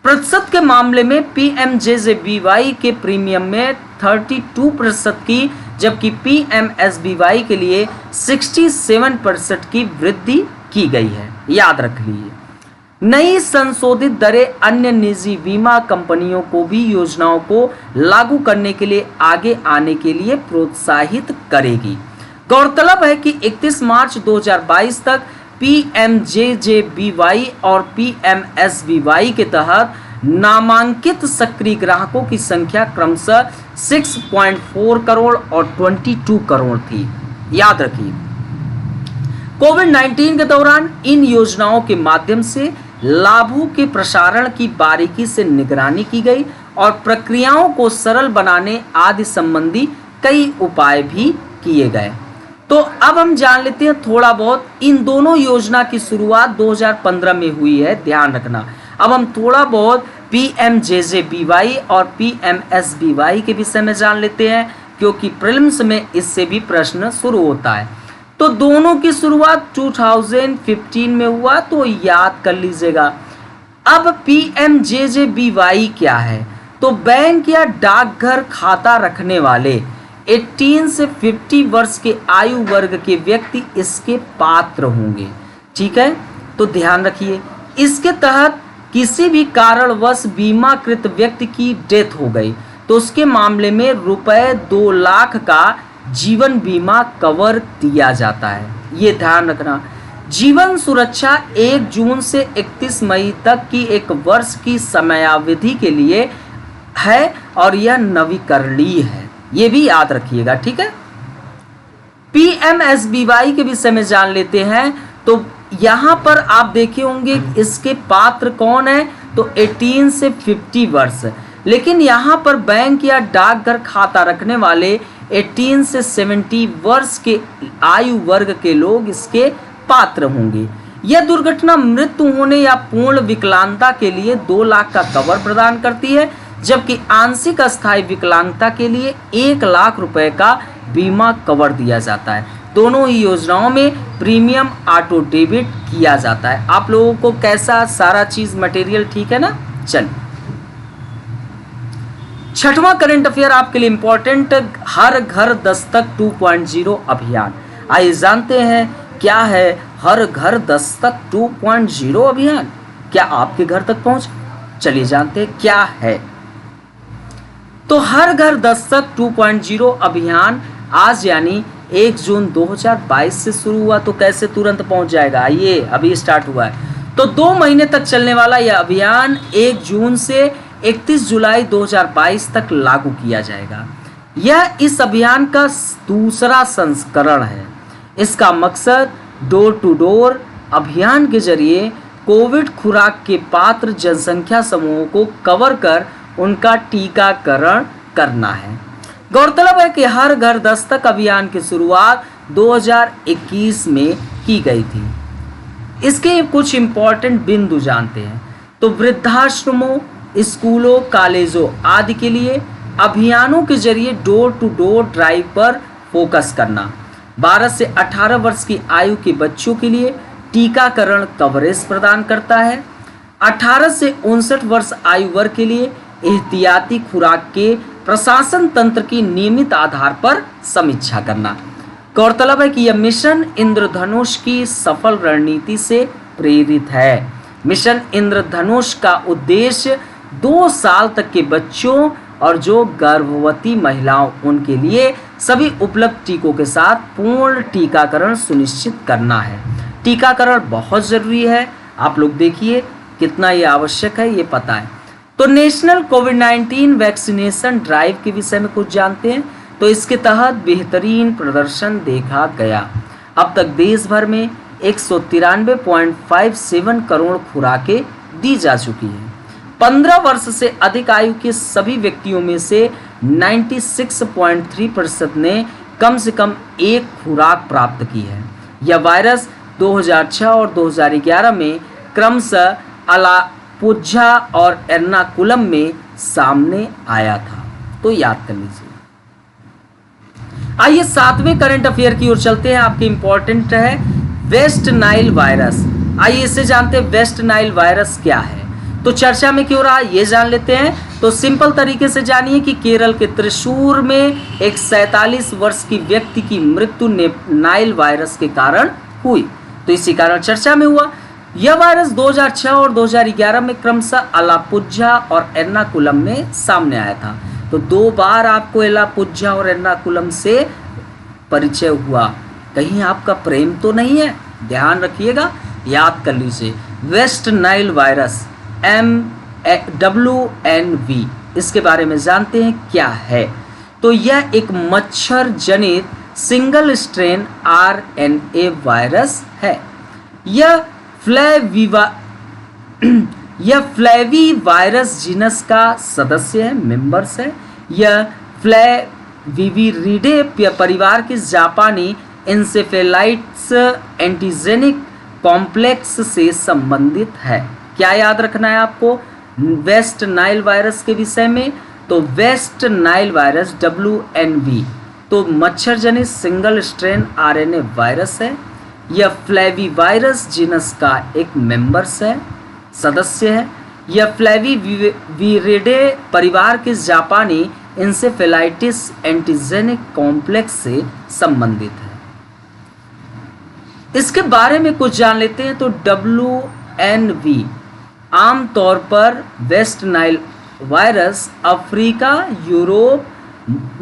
प्रतिशत के मामले में पीएमजेजेबीवाई के प्रीमियम में 32% की, जबकि पीएमएसबीवाई के लिए 67% की वृद्धि की गई है, याद रख लीजिए। नई संशोधित दरें अन्य निजी बीमा कंपनियों को भी योजनाओं को लागू करने के लिए आगे आने के लिए प्रोत्साहित करेगी। गौरतलब है कि 31 मार्च 2022 तक पीएमजेजेबीवाई और पीएमएसबीवाई के तहत नामांकित सक्रिय ग्राहकों की संख्या क्रमशः 6.4 करोड़ और 22 करोड़ थी। याद रखिए, कोविड-19 के दौरान इन योजनाओं के माध्यम से लाभों के प्रसारण की बारीकी से निगरानी की गई और प्रक्रियाओं को सरल बनाने आदि संबंधी कई उपाय भी किए गए। तो अब हम जान लेते हैं थोड़ा बहुत, इन दोनों योजना की शुरुआत 2015 में हुई है, ध्यान रखना। अब हम थोड़ा बहुत PMJJBY और PMSBY के विषय में जान लेते हैं, क्योंकि प्रीलिम्स में इससे भी प्रश्न शुरू होता है। तो दोनों की शुरुआत 2015 में हुआ, तो याद कर लीजिएगा। अब PMJJBY क्या है? तो बैंक या डाकघर खाता रखने वाले 18 से 50 वर्ष के आयु वर्ग के व्यक्ति इसके पात्र होंगे। ठीक है, तो ध्यान रखिए, इसके तहत किसी भी कारणवश बीमाकृत व्यक्ति की डेथ हो गई तो उसके मामले में रुपए 2 लाख का जीवन बीमा कवर दिया जाता है। ये ध्यान रखना। जीवन सुरक्षा 1 जून से 31 मई तक की 1 वर्ष की समयावधि के लिए है और यह नवीकरणीय है, ये भी याद रखिएगा। ठीक है, PMSBY के विषय में जान लेते हैं। तो यहाँ पर आप देखे होंगे इसके पात्र कौन है, तो 18 से 50 वर्ष। लेकिन यहाँ पर बैंक या डाकघर खाता रखने वाले 18 से 70 वर्ष के आयु वर्ग के लोग इसके पात्र होंगे। यह दुर्घटना मृत्यु होने या पूर्ण विकलांगता के लिए 2 लाख का कवर प्रदान करती है, जबकि आंशिक अस्थायी विकलांगता के लिए 1 लाख रुपए का बीमा कवर दिया जाता है। दोनों ही योजनाओं में प्रीमियम ऑटो डेबिट किया जाता है। आप लोगों को कैसा सारा चीज मटेरियल ठीक है ना? चलिए, छठवां करंट अफेयर आपके लिए इंपॉर्टेंट, हर घर दस्तक 2.0 अभियान। आइए जानते हैं क्या है हर घर दस्तक 2.0 अभियान। क्या आपके घर तक पहुंच? चलिए जानते हैं क्या है। तो हर घर दस्तक 2.0 अभियान आज यानी 1 जून 2022 से शुरू हुआ, तो कैसे तुरंत पहुंच जाएगा? आइए, अभी स्टार्ट हुआ है। तो 2 महीने तक चलने वाला यह अभियान 1 जून से 31 जुलाई 2022 तक लागू किया जाएगा। यह इस अभियान का दूसरा संस्करण है। इसका मकसद डोर टू डोर अभियान के जरिए कोविड खुराक के पात्र जनसंख्या समूहों को कवर कर उनका टीकाकरण करना है। गौरतलब है कि हर घर दस्तक अभियान की शुरुआत 2021 में की गई थी। इसके कुछ इंपॉर्टेंट बिंदु जानते हैं। तो वृद्धाश्रमों, स्कूलों, कॉलेजों आदि के लिए अभियानों के जरिए डोर टू डोर ड्राइव पर फोकस करना। 12 से 18 वर्ष की आयु के बच्चों के लिए टीकाकरण कवरेज प्रदान करता है। 18 से 59 वर्ष आयु वर्ग के लिए एहतियाती खुराक के प्रशासन तंत्र की नियमित आधार पर समीक्षा करना। गौरतलब है कि यह मिशन इंद्रधनुष की सफल रणनीति से प्रेरित है। मिशन इंद्रधनुष का उद्देश्य 2 साल तक के बच्चों और जो गर्भवती महिलाओं उनके लिए सभी उपलब्ध टीकों के साथ पूर्ण टीकाकरण सुनिश्चित करना है। टीकाकरण बहुत जरूरी है, आप लोग देखिए कितना ये आवश्यक है, ये पता है। तो नेशनल कोविड-19 वैक्सीनेशन ड्राइव के विषय में कुछ जानते हैं। तो इसके तहत बेहतरीन प्रदर्शन देखा गया। अब तक देश भर में 193.57 करोड़ खुराकें दी जा चुकी हैं। 15 वर्ष से अधिक आयु के सभी व्यक्तियों में से 96.3% ने कम से कम एक खुराक प्राप्त की है। यह वायरस 2006 और 2011 में क्रमशः अलापुझा और एर्नाकुलम में सामने आया था, तो याद कर लीजिए। आइए 7वें करंट अफेयर की ओर चलते हैं। आपके इंपॉर्टेंट है वेस्ट नाइल वायरस। आइए इसे जानते हैं, वेस्ट नाइल वायरस क्या है। तो चर्चा में क्यों रहा ये जान लेते हैं। तो सिंपल तरीके से जानिए कि केरल के त्रिशूर में एक 47 वर्ष की व्यक्ति की मृत्यु नाइल वायरस के कारण हुई, तो इसी कारण चर्चा में हुआ। यह वायरस 2006 और 2011 में क्रमशः अलापुझा और एर्नाकुलम में सामने आया था। तो 2 बार आपको अलापुझा और एर्नाकुलम से परिचय हुआ। कहीं आपका प्रेम तो नहीं है, ध्यान रखिएगा, याद कर लीजिए। वेस्ट नाइल वायरस WNV, इसके बारे में जानते हैं क्या है। तो यह एक मच्छर जनित सिंगल स्ट्रेन RNA वायरस है। यह फ्लैवी वायरस जीनस का सदस्य है, मेंबर्स है। यह फ्लैविरिडे परिवार के जापानी इंसेफेलाइट्स एंटीजेनिक कॉम्प्लेक्स से संबंधित है। क्या याद रखना है आपको वेस्ट नाइल वायरस के विषय में? तो वेस्ट नाइल वायरस WNV तो मच्छर जनित सिंगल स्ट्रेन RNA वायरस है। यह फ्लैवी वायरस जीनस का एक मेंबर्स है, सदस्य है। यह फ्लैविरिडे परिवार के जापानी इंसेफेलाइटिस एंटीजेनिक कॉम्प्लेक्स से संबंधित है। इसके बारे में कुछ जान लेते हैं। तो WNV आमतौर पर वेस्ट नाइल वायरस अफ्रीका, यूरोप,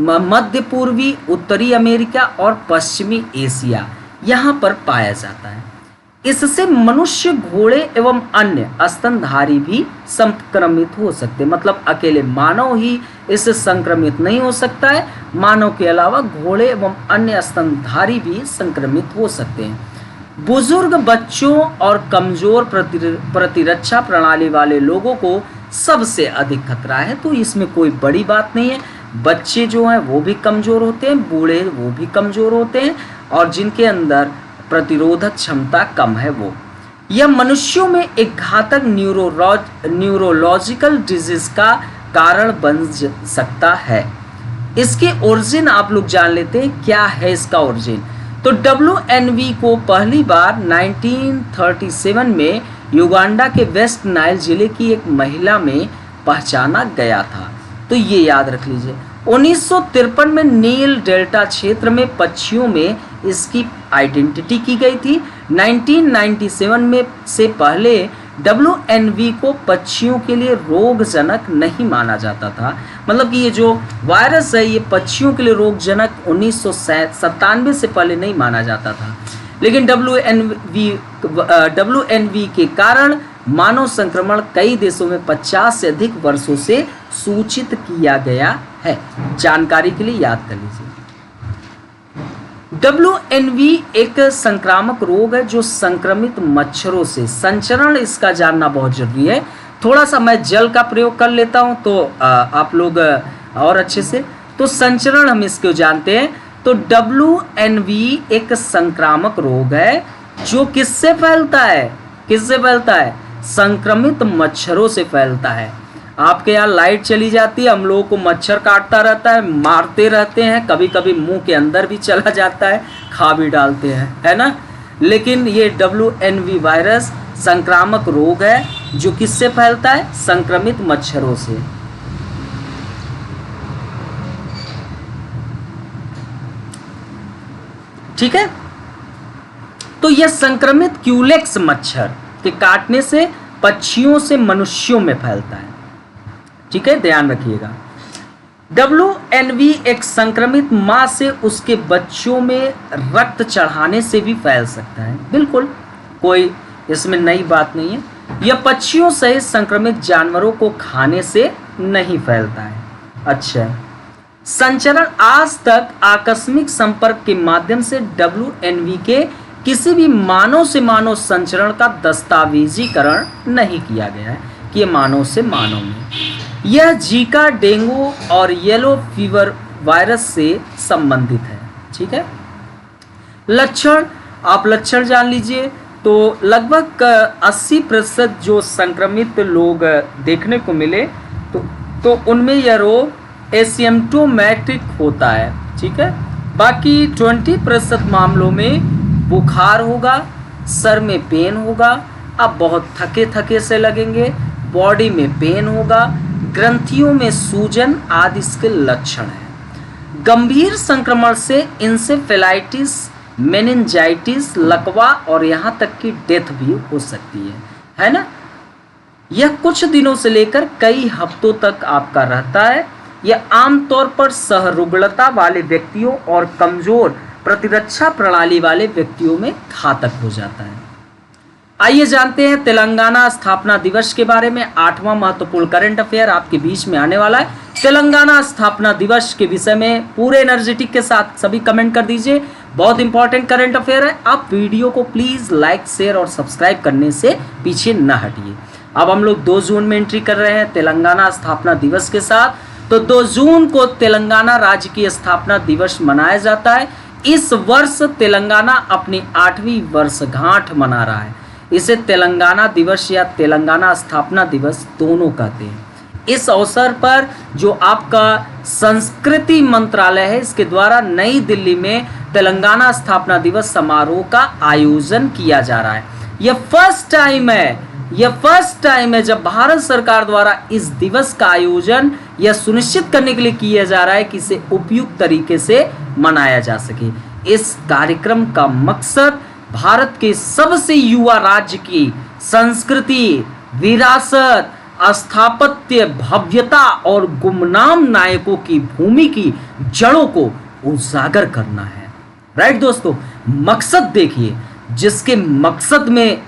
मध्य पूर्वी, उत्तरी अमेरिका और पश्चिमी एशिया यहाँ पर पाया जाता है। इससे मनुष्य, घोड़े एवं अन्य स्तनधारी भी संक्रमित हो सकते हैं। मतलब अकेले मानव ही इससे संक्रमित नहीं हो सकता है, मानव के अलावा घोड़े एवं अन्य स्तनधारी भी संक्रमित हो सकते हैं। बुजुर्ग, बच्चों और कमजोर प्रतिरक्षा प्रणाली वाले लोगों को सबसे अधिक खतरा है। तो इसमें कोई बड़ी बात नहीं है। बच्चे जो हैं वो भी कमजोर होते हैं, बूढ़े वो भी कमजोर होते हैं, और जिनके अंदर प्रतिरोधक क्षमता कम है वो। यह मनुष्यों में एक घातक न्यूरोलॉजिकल डिजीज का कारण बन सकता है। इसके ओरिजिन आप लोग जान लेते हैं, क्या है इसका ओरिजिन। तो WNV को पहली बार 1937 में युगांडा के वेस्ट नाइल जिले की एक महिला में पहचाना गया था। तो ये याद रख लीजिए। 1953 में नील डेल्टा क्षेत्र में पक्षियों में इसकी आइडेंटिटी की गई थी। 1997 में से पहले WNV को पक्षियों के लिए रोगजनक नहीं माना जाता था। मतलब कि ये जो वायरस है ये पक्षियों के लिए रोगजनक 1997 से पहले नहीं माना जाता था। लेकिन WNV के कारण मानव संक्रमण कई देशों में 50 से अधिक वर्षों से सूचित किया गया है। जानकारी के लिए याद कर लीजिए। WNV एक संक्रामक रोग है जो संक्रमित मच्छरों से, संचरण इसका जानना बहुत जरूरी है। थोड़ा सा मैं जल का प्रयोग कर लेता हूं तो आप लोग और अच्छे से, तो संचरण हम इसको जानते हैं। तो WNV एक संक्रामक रोग है जो किससे फैलता है? किससे फैलता है? संक्रमित मच्छरों से फैलता है। आपके यहाँ लाइट चली जाती है, हम लोगों को मच्छर काटता रहता है, मारते रहते हैं, कभी कभी मुंह के अंदर भी चला जाता है, खा भी डालते हैं, है ना। लेकिन ये WNV वायरस संक्रामक रोग है जो किससे फैलता है? संक्रमित मच्छरों से। ठीक है। तो यह संक्रमित क्यूलेक्स मच्छर के काटने से पक्षियों से मनुष्यों में फैलता है। ठीक है, ध्यान रखिएगा। WNV एक संक्रमित मां से उसके बच्चों में रक्त चढ़ाने से भी फैल सकता है। बिल्कुल, कोई इसमें नई बात नहीं है। यह पक्षियों सहित संक्रमित जानवरों को खाने से नहीं फैलता है। अच्छा, संचरण आज तक आकस्मिक संपर्क के माध्यम से WNV के किसी भी मानव से मानव संचरण का दस्तावेजीकरण नहीं किया गया है कि ये मानव से मानव में। यह जीका, डेंगू और येलो फीवर वायरस से संबंधित है। ठीक है। लक्षण, आप लक्षण जान लीजिए। तो लगभग 80% जो संक्रमित लोग देखने को मिले तो उनमें यह रोग एसिम्प्टोमेटिक होता है। ठीक है। बाकी 20% मामलों में बुखार होगा, सर में पेन होगा, आप बहुत थके थके से लगेंगे, बॉडी में पेन होगा, ग्रंथियों में सूजन आदि इसके लक्षण हैं। गंभीर संक्रमण से इंसेफेलाइटिस, मेनिंजाइटिस, लकवा और यहाँ तक कि डेथ भी हो सकती है ना। यह कुछ दिनों से लेकर कई हफ्तों तक आपका रहता है। यह आमतौर पर सहरुग्णता वाले व्यक्तियों और कमजोर प्रतिरक्षा प्रणाली वाले व्यक्तियों में घातक हो जाता है। आइए जानते हैं तेलंगाना स्थापना दिवस के बारे में। 8वां महत्वपूर्ण करंट अफेयर आपके बीच में आने वाला है। तेलंगाना स्थापना दिवस के विषय में पूरे एनर्जेटिक के साथ सभी कमेंट कर दीजिए। बहुत इंपॉर्टेंट करंट अफेयर है। आप वीडियो को प्लीज लाइक, शेयर और सब्सक्राइब करने से पीछे न हटिए। अब हम लोग 2 जून में एंट्री कर रहे हैं तेलंगाना स्थापना दिवस के साथ। तो 2 जून को तेलंगाना राज्य की स्थापना दिवस मनाया जाता है। इस वर्ष तेलंगाना अपनी 8वीं वर्षगांठ मना रहा है। इसे तेलंगाना दिवस या तेलंगाना स्थापना दिवस दोनों कहते हैं। इस अवसर पर जो आपका संस्कृति मंत्रालय है, इसके द्वारा नई दिल्ली में तेलंगाना स्थापना दिवस समारोह का आयोजन किया जा रहा है। यह फर्स्ट टाइम है जब भारत सरकार द्वारा इस दिवस का आयोजन यह सुनिश्चित करने के लिए किया जा रहा है कि इसे उपयुक्त तरीके से मनाया जा सके। इस कार्यक्रम का मकसद भारत के सबसे युवा राज्य की संस्कृति, विरासत, स्थापत्य, भव्यता और गुमनाम नायकों की भूमि की जड़ों को उजागर करना है। राइट दोस्तों, मकसद देखिए, जिसके मकसद में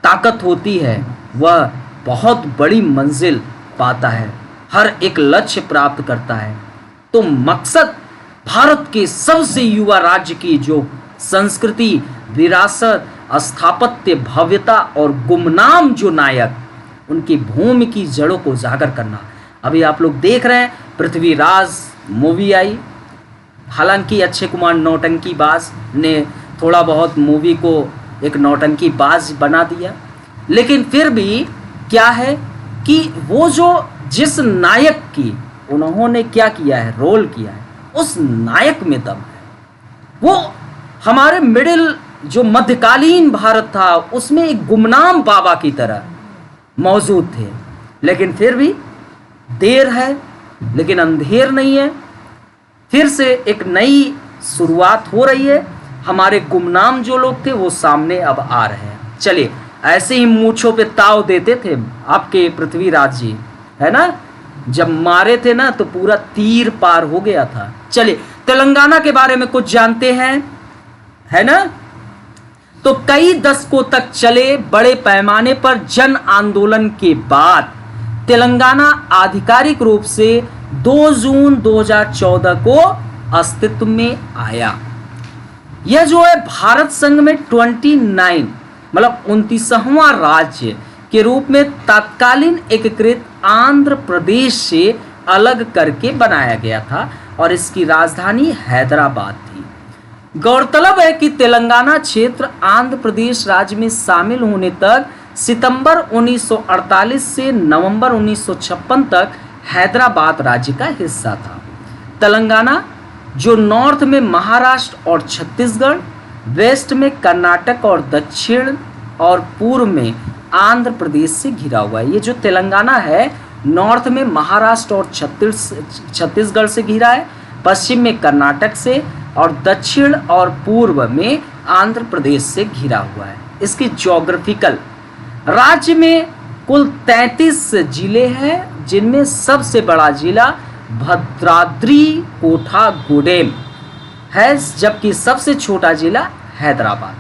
ताकत होती है वह बहुत बड़ी मंजिल पाता है, हर एक लक्ष्य प्राप्त करता है। तो मकसद भारत के सबसे युवा राज्य की जो संस्कृति, विरासत, स्थापत्य, भव्यता और गुमनाम जो नायक, उनकी भूमि की जड़ों को उजागर करना। अभी आप लोग देख रहे हैं पृथ्वीराज मूवी आई। हालांकि अक्षय कुमार नौटंकीबाज ने थोड़ा बहुत मूवी को एक नौटंकीबाज बना दिया, लेकिन फिर भी क्या है कि वो जो जिस नायक की उन्होंने क्या किया है, रोल किया है, उस नायक में दम है। वो हमारे मिडिल जो मध्यकालीन भारत था उसमें एक गुमनाम बाबा की तरह मौजूद थे। लेकिन फिर भी देर है लेकिन अंधेर नहीं है। फिर से एक नई शुरुआत हो रही है। हमारे गुमनाम जो लोग थे वो सामने अब आ रहे हैं। चलिए, ऐसे ही मूंछों पे ताव देते थे आपके पृथ्वीराज जी, है ना, जब मारे थे ना तो पूरा तीर पार हो गया था। चलिए, तेलंगाना के बारे में कुछ जानते हैं, है ना। तो कई दशकों तक चले बड़े पैमाने पर जन आंदोलन के बाद तेलंगाना आधिकारिक रूप से 2 जून 2014 को अस्तित्व में आया। यह जो है भारत संघ में 29 मतलब 29वां राज्य के रूप में तत्कालीन एकीकृत आंध्र प्रदेश से अलग करके बनाया गया था और इसकी राजधानी हैदराबाद थी। गौरतलब है कि तेलंगाना क्षेत्र आंध्र प्रदेश राज्य में शामिल होने तक सितंबर 1948 से नवंबर 1956 तक हैदराबाद राज्य का हिस्सा था। तेलंगाना जो नॉर्थ में महाराष्ट्र और छत्तीसगढ़, वेस्ट में कर्नाटक और दक्षिण और पूर्व में आंध्र प्रदेश से घिरा हुआ है। ये जो तेलंगाना है नॉर्थ में महाराष्ट्र और छत्तीसगढ़ से घिरा है, पश्चिम में कर्नाटक से और दक्षिण और पूर्व में आंध्र प्रदेश से घिरा हुआ है। इसकी ज्योग्राफिकल राज्य में कुल 33 जिले हैं, जिनमें सबसे बड़ा जिला भद्राद्री कोठागुडेम है, जबकि सबसे छोटा जिला हैदराबाद।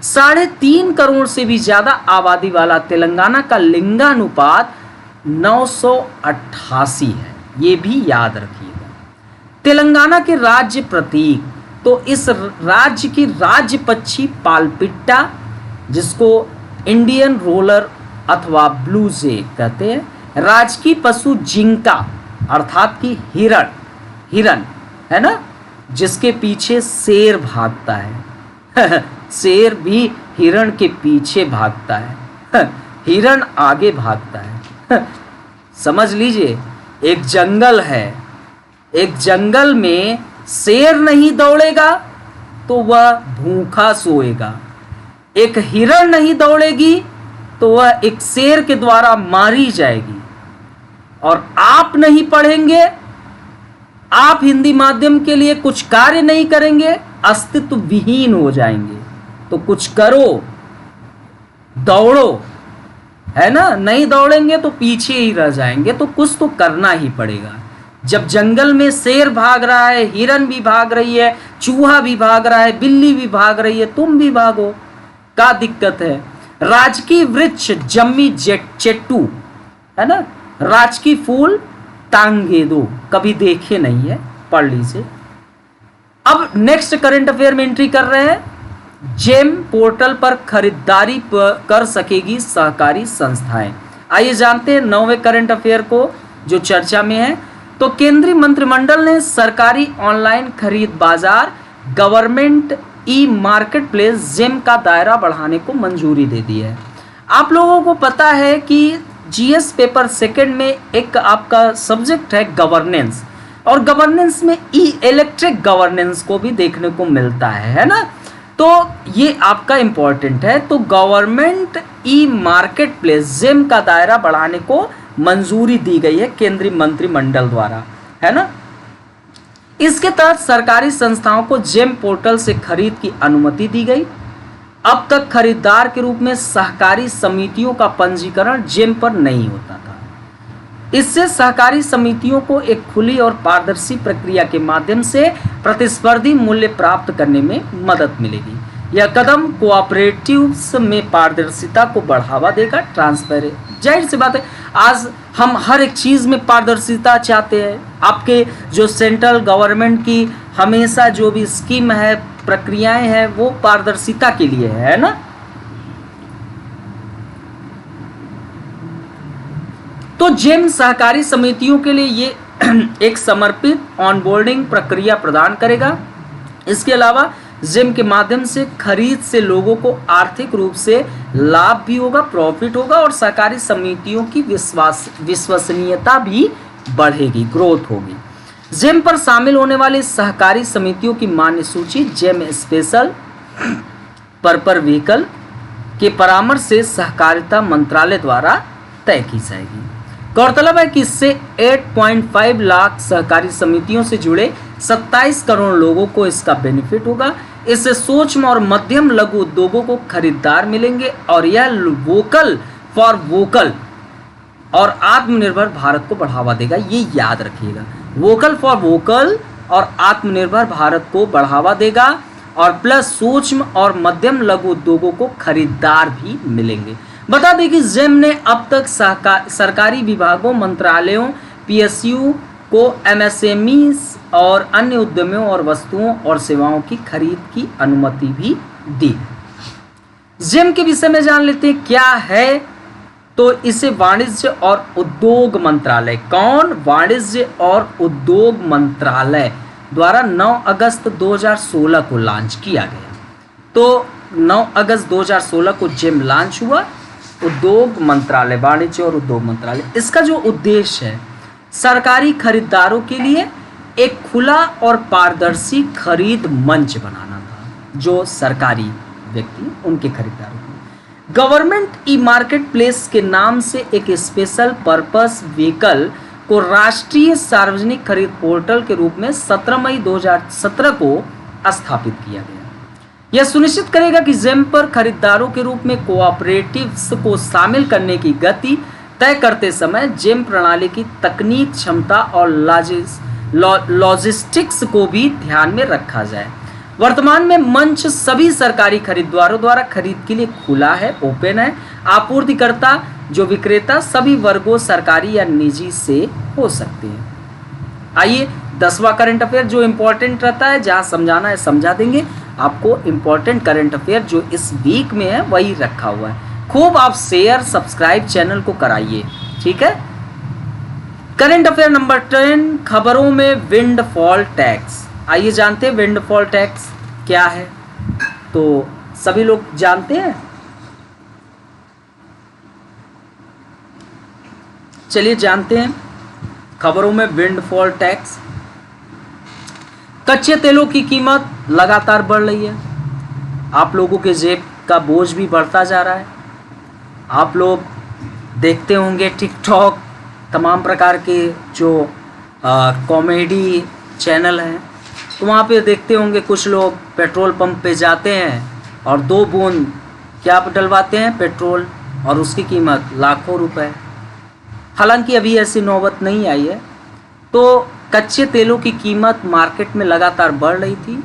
3.5 करोड़ से भी ज्यादा आबादी वाला तेलंगाना का लिंगानुपात 988 है, ये भी याद रखिएगा। तेलंगाना के राज्य प्रतीक, तो इस राज्य की राज्य पक्षी पालपिट्टा, जिसको इंडियन रोलर अथवा ब्लू जे कहते हैं। राजकीय पशु जिंका अर्थात कि हिरण है ना, जिसके पीछे शेर भागता है। शेर भी हिरण के पीछे भागता है, हिरण आगे भागता है। समझ लीजिए, एक जंगल है, एक जंगल में शेर नहीं दौड़ेगा तो वह भूखा सोएगा, एक हिरण नहीं दौड़ेगी तो वह एक शेर के द्वारा मारी जाएगी। और आप नहीं पढ़ेंगे, आप हिंदी माध्यम के लिए कुछ कार्य नहीं करेंगे, अस्तित्व विहीन हो जाएंगे। तो कुछ करो, दौड़ो, है ना। नहीं दौड़ेंगे तो पीछे ही रह जाएंगे। तो कुछ तो करना ही पड़ेगा। जब जंगल में शेर भाग रहा है, हिरन भी भाग रही है, चूहा भी भाग रहा है, बिल्ली भी भाग रही है, तुम भी भागो, क्या दिक्कत है। राजकी वृक्ष जम्मी चेट्टू, है ना, राजकी फूल तांगेदो, कभी देखे नहीं है, पढ़ लीजिए। अब नेक्स्ट करंट अफेयर में एंट्री कर रहे हैं, जेम पोर्टल पर खरीदारी कर सकेगी सहकारी संस्थाएं। आइए जानते हैं 9वें करंट अफेयर को जो चर्चा में है। तो केंद्रीय मंत्रिमंडल ने सरकारी ऑनलाइन खरीद बाजार government e market place GeM का दायरा बढ़ाने को मंजूरी दे दी है। आप लोगों को पता है कि जीएस पेपर सेकंड में एक आपका सब्जेक्ट है गवर्नेंस, और गवर्नेंस में ई इलेक्ट्रिक गवर्नेंस को भी देखने को मिलता है ना, तो ये आपका इंपॉर्टेंट है। तो government e market place GeM का दायरा बढ़ाने को मंजूरी दी गई है केंद्रीय मंत्रिमंडल द्वारा, है ना। इसके तहत सरकारी संस्थाओं को जेम पोर्टल से खरीद की अनुमति दी गई। अब तक खरीदार के रूप में सहकारी समितियों का पंजीकरण जेम पर नहीं होता था। इससे सहकारी समितियों को एक खुली और पारदर्शी प्रक्रिया के माध्यम से प्रतिस्पर्धी मूल्य प्राप्त करने में मदद मिलेगी। यह कदम कोऑपरेटिव्स में पारदर्शिता को बढ़ावा देगा। ट्रांसपेरेंट, जाहिर सी बात है, आज हम हर एक चीज़ में पारदर्शिता चाहते हैं। आपके जो सेंट्रल गवर्नमेंट की हमेशा जो भी स्कीम है, प्रक्रियाएं हैं, वो पारदर्शिता के लिए है ना। तो जेम सहकारी समितियों के लिए ये एक समर्पित ऑनबोर्डिंग प्रक्रिया प्रदान करेगा। इसके अलावा जेम के माध्यम से खरीद से लोगों को आर्थिक रूप से लाभ भी होगा, प्रॉफिट होगा, और सहकारी समितियों की विश्वसनीयता भी बढ़ेगी, ग्रोथ होगी। जेम पर शामिल होने वाली सहकारी समितियों की मान्य सूची जेम स्पेशल पर्पस व्हीकल के परामर्श से सहकारिता मंत्रालय द्वारा तय की जाएगी। गौरतलब है कि इससे 8.5 लाख सहकारी समितियों से जुड़े 27 करोड़ लोगों को इसका बेनिफिट होगा। इससे सूक्ष्म और मध्यम लघु उद्योगों को खरीदार मिलेंगे और यह वोकल फॉर वोकल और आत्मनिर्भर भारत को बढ़ावा देगा। ये याद रखिएगा, वोकल फॉर वोकल और आत्मनिर्भर भारत को बढ़ावा देगा, और प्लस सूक्ष्म और मध्यम लघु उद्योगों को खरीदार भी मिलेंगे। बता दें कि जेम ने अब तक सरकारी विभागों, मंत्रालयों, पीएसयू को एमएसएमई और अन्य उद्यमों और वस्तुओं और सेवाओं की खरीद की अनुमति भी दी। जेम के विषय में जान लेते हैं क्या है। तो इसे वाणिज्य और उद्योग मंत्रालय, कौन, वाणिज्य और उद्योग मंत्रालय द्वारा 9 अगस्त 2016 को लॉन्च किया गया। तो 9 अगस्त 2016 को जेम लॉन्च हुआ, उद्योग मंत्रालय, वाणिज्य और उद्योग मंत्रालय। इसका जो उद्देश्य है, सरकारी खरीदारों के लिए एक खुला और पारदर्शी खरीद मंच बनाना था, जो सरकारी व्यक्ति उनके खरीदारों को। गवर्नमेंट ई मार्केट प्लेस के नाम से एक स्पेशल पर्पस व्हीकल को राष्ट्रीय सार्वजनिक खरीद पोर्टल के रूप में 17 मई 2017 को स्थापित किया गया। यह सुनिश्चित करेगा कि जेम पर खरीदारों के रूप में कोऑपरेटिव्स को शामिल करने की गति तय करते समय जेम प्रणाली की तकनीक क्षमता और लॉजिस्टिक्स को भी ध्यान में रखा जाए। वर्तमान में मंच सभी सरकारी खरीदारों द्वारा खरीद के लिए खुला है, ओपन है। आपूर्तिकर्ता जो विक्रेता सभी वर्गों, सरकारी या निजी से हो सकते हैं। आइए 10वां करंट अफेयर जो इंपॉर्टेंट रहता है, जहां समझाना है समझा देंगे आपको। इंपॉर्टेंट करंट अफेयर जो इस वीक में है वही रखा हुआ है। खूब आप शेयर सब्सक्राइब चैनल को कराइए, ठीक है। करंट अफेयर नंबर 10, खबरों में विंडफॉल टैक्स। आइए जानते हैं विंडफॉल टैक्स क्या है। तो सभी लोग जानते हैं, चलिए जानते हैं खबरों में विंडफॉल टैक्स। कच्चे तेलों की कीमत लगातार बढ़ रही है, आप लोगों के जेब का बोझ भी बढ़ता जा रहा है। आप लोग देखते होंगे टिकटॉक, तमाम प्रकार के जो कॉमेडी चैनल हैं, तो वहाँ पे देखते होंगे कुछ लोग पेट्रोल पंप पे जाते हैं और 2 बूंद क्या डलवाते हैं, पेट्रोल, और उसकी कीमत लाखों रुपए। हालांकि अभी ऐसी नौबत नहीं आई है। तो कच्चे तेलों की कीमत मार्केट में लगातार बढ़ रही थी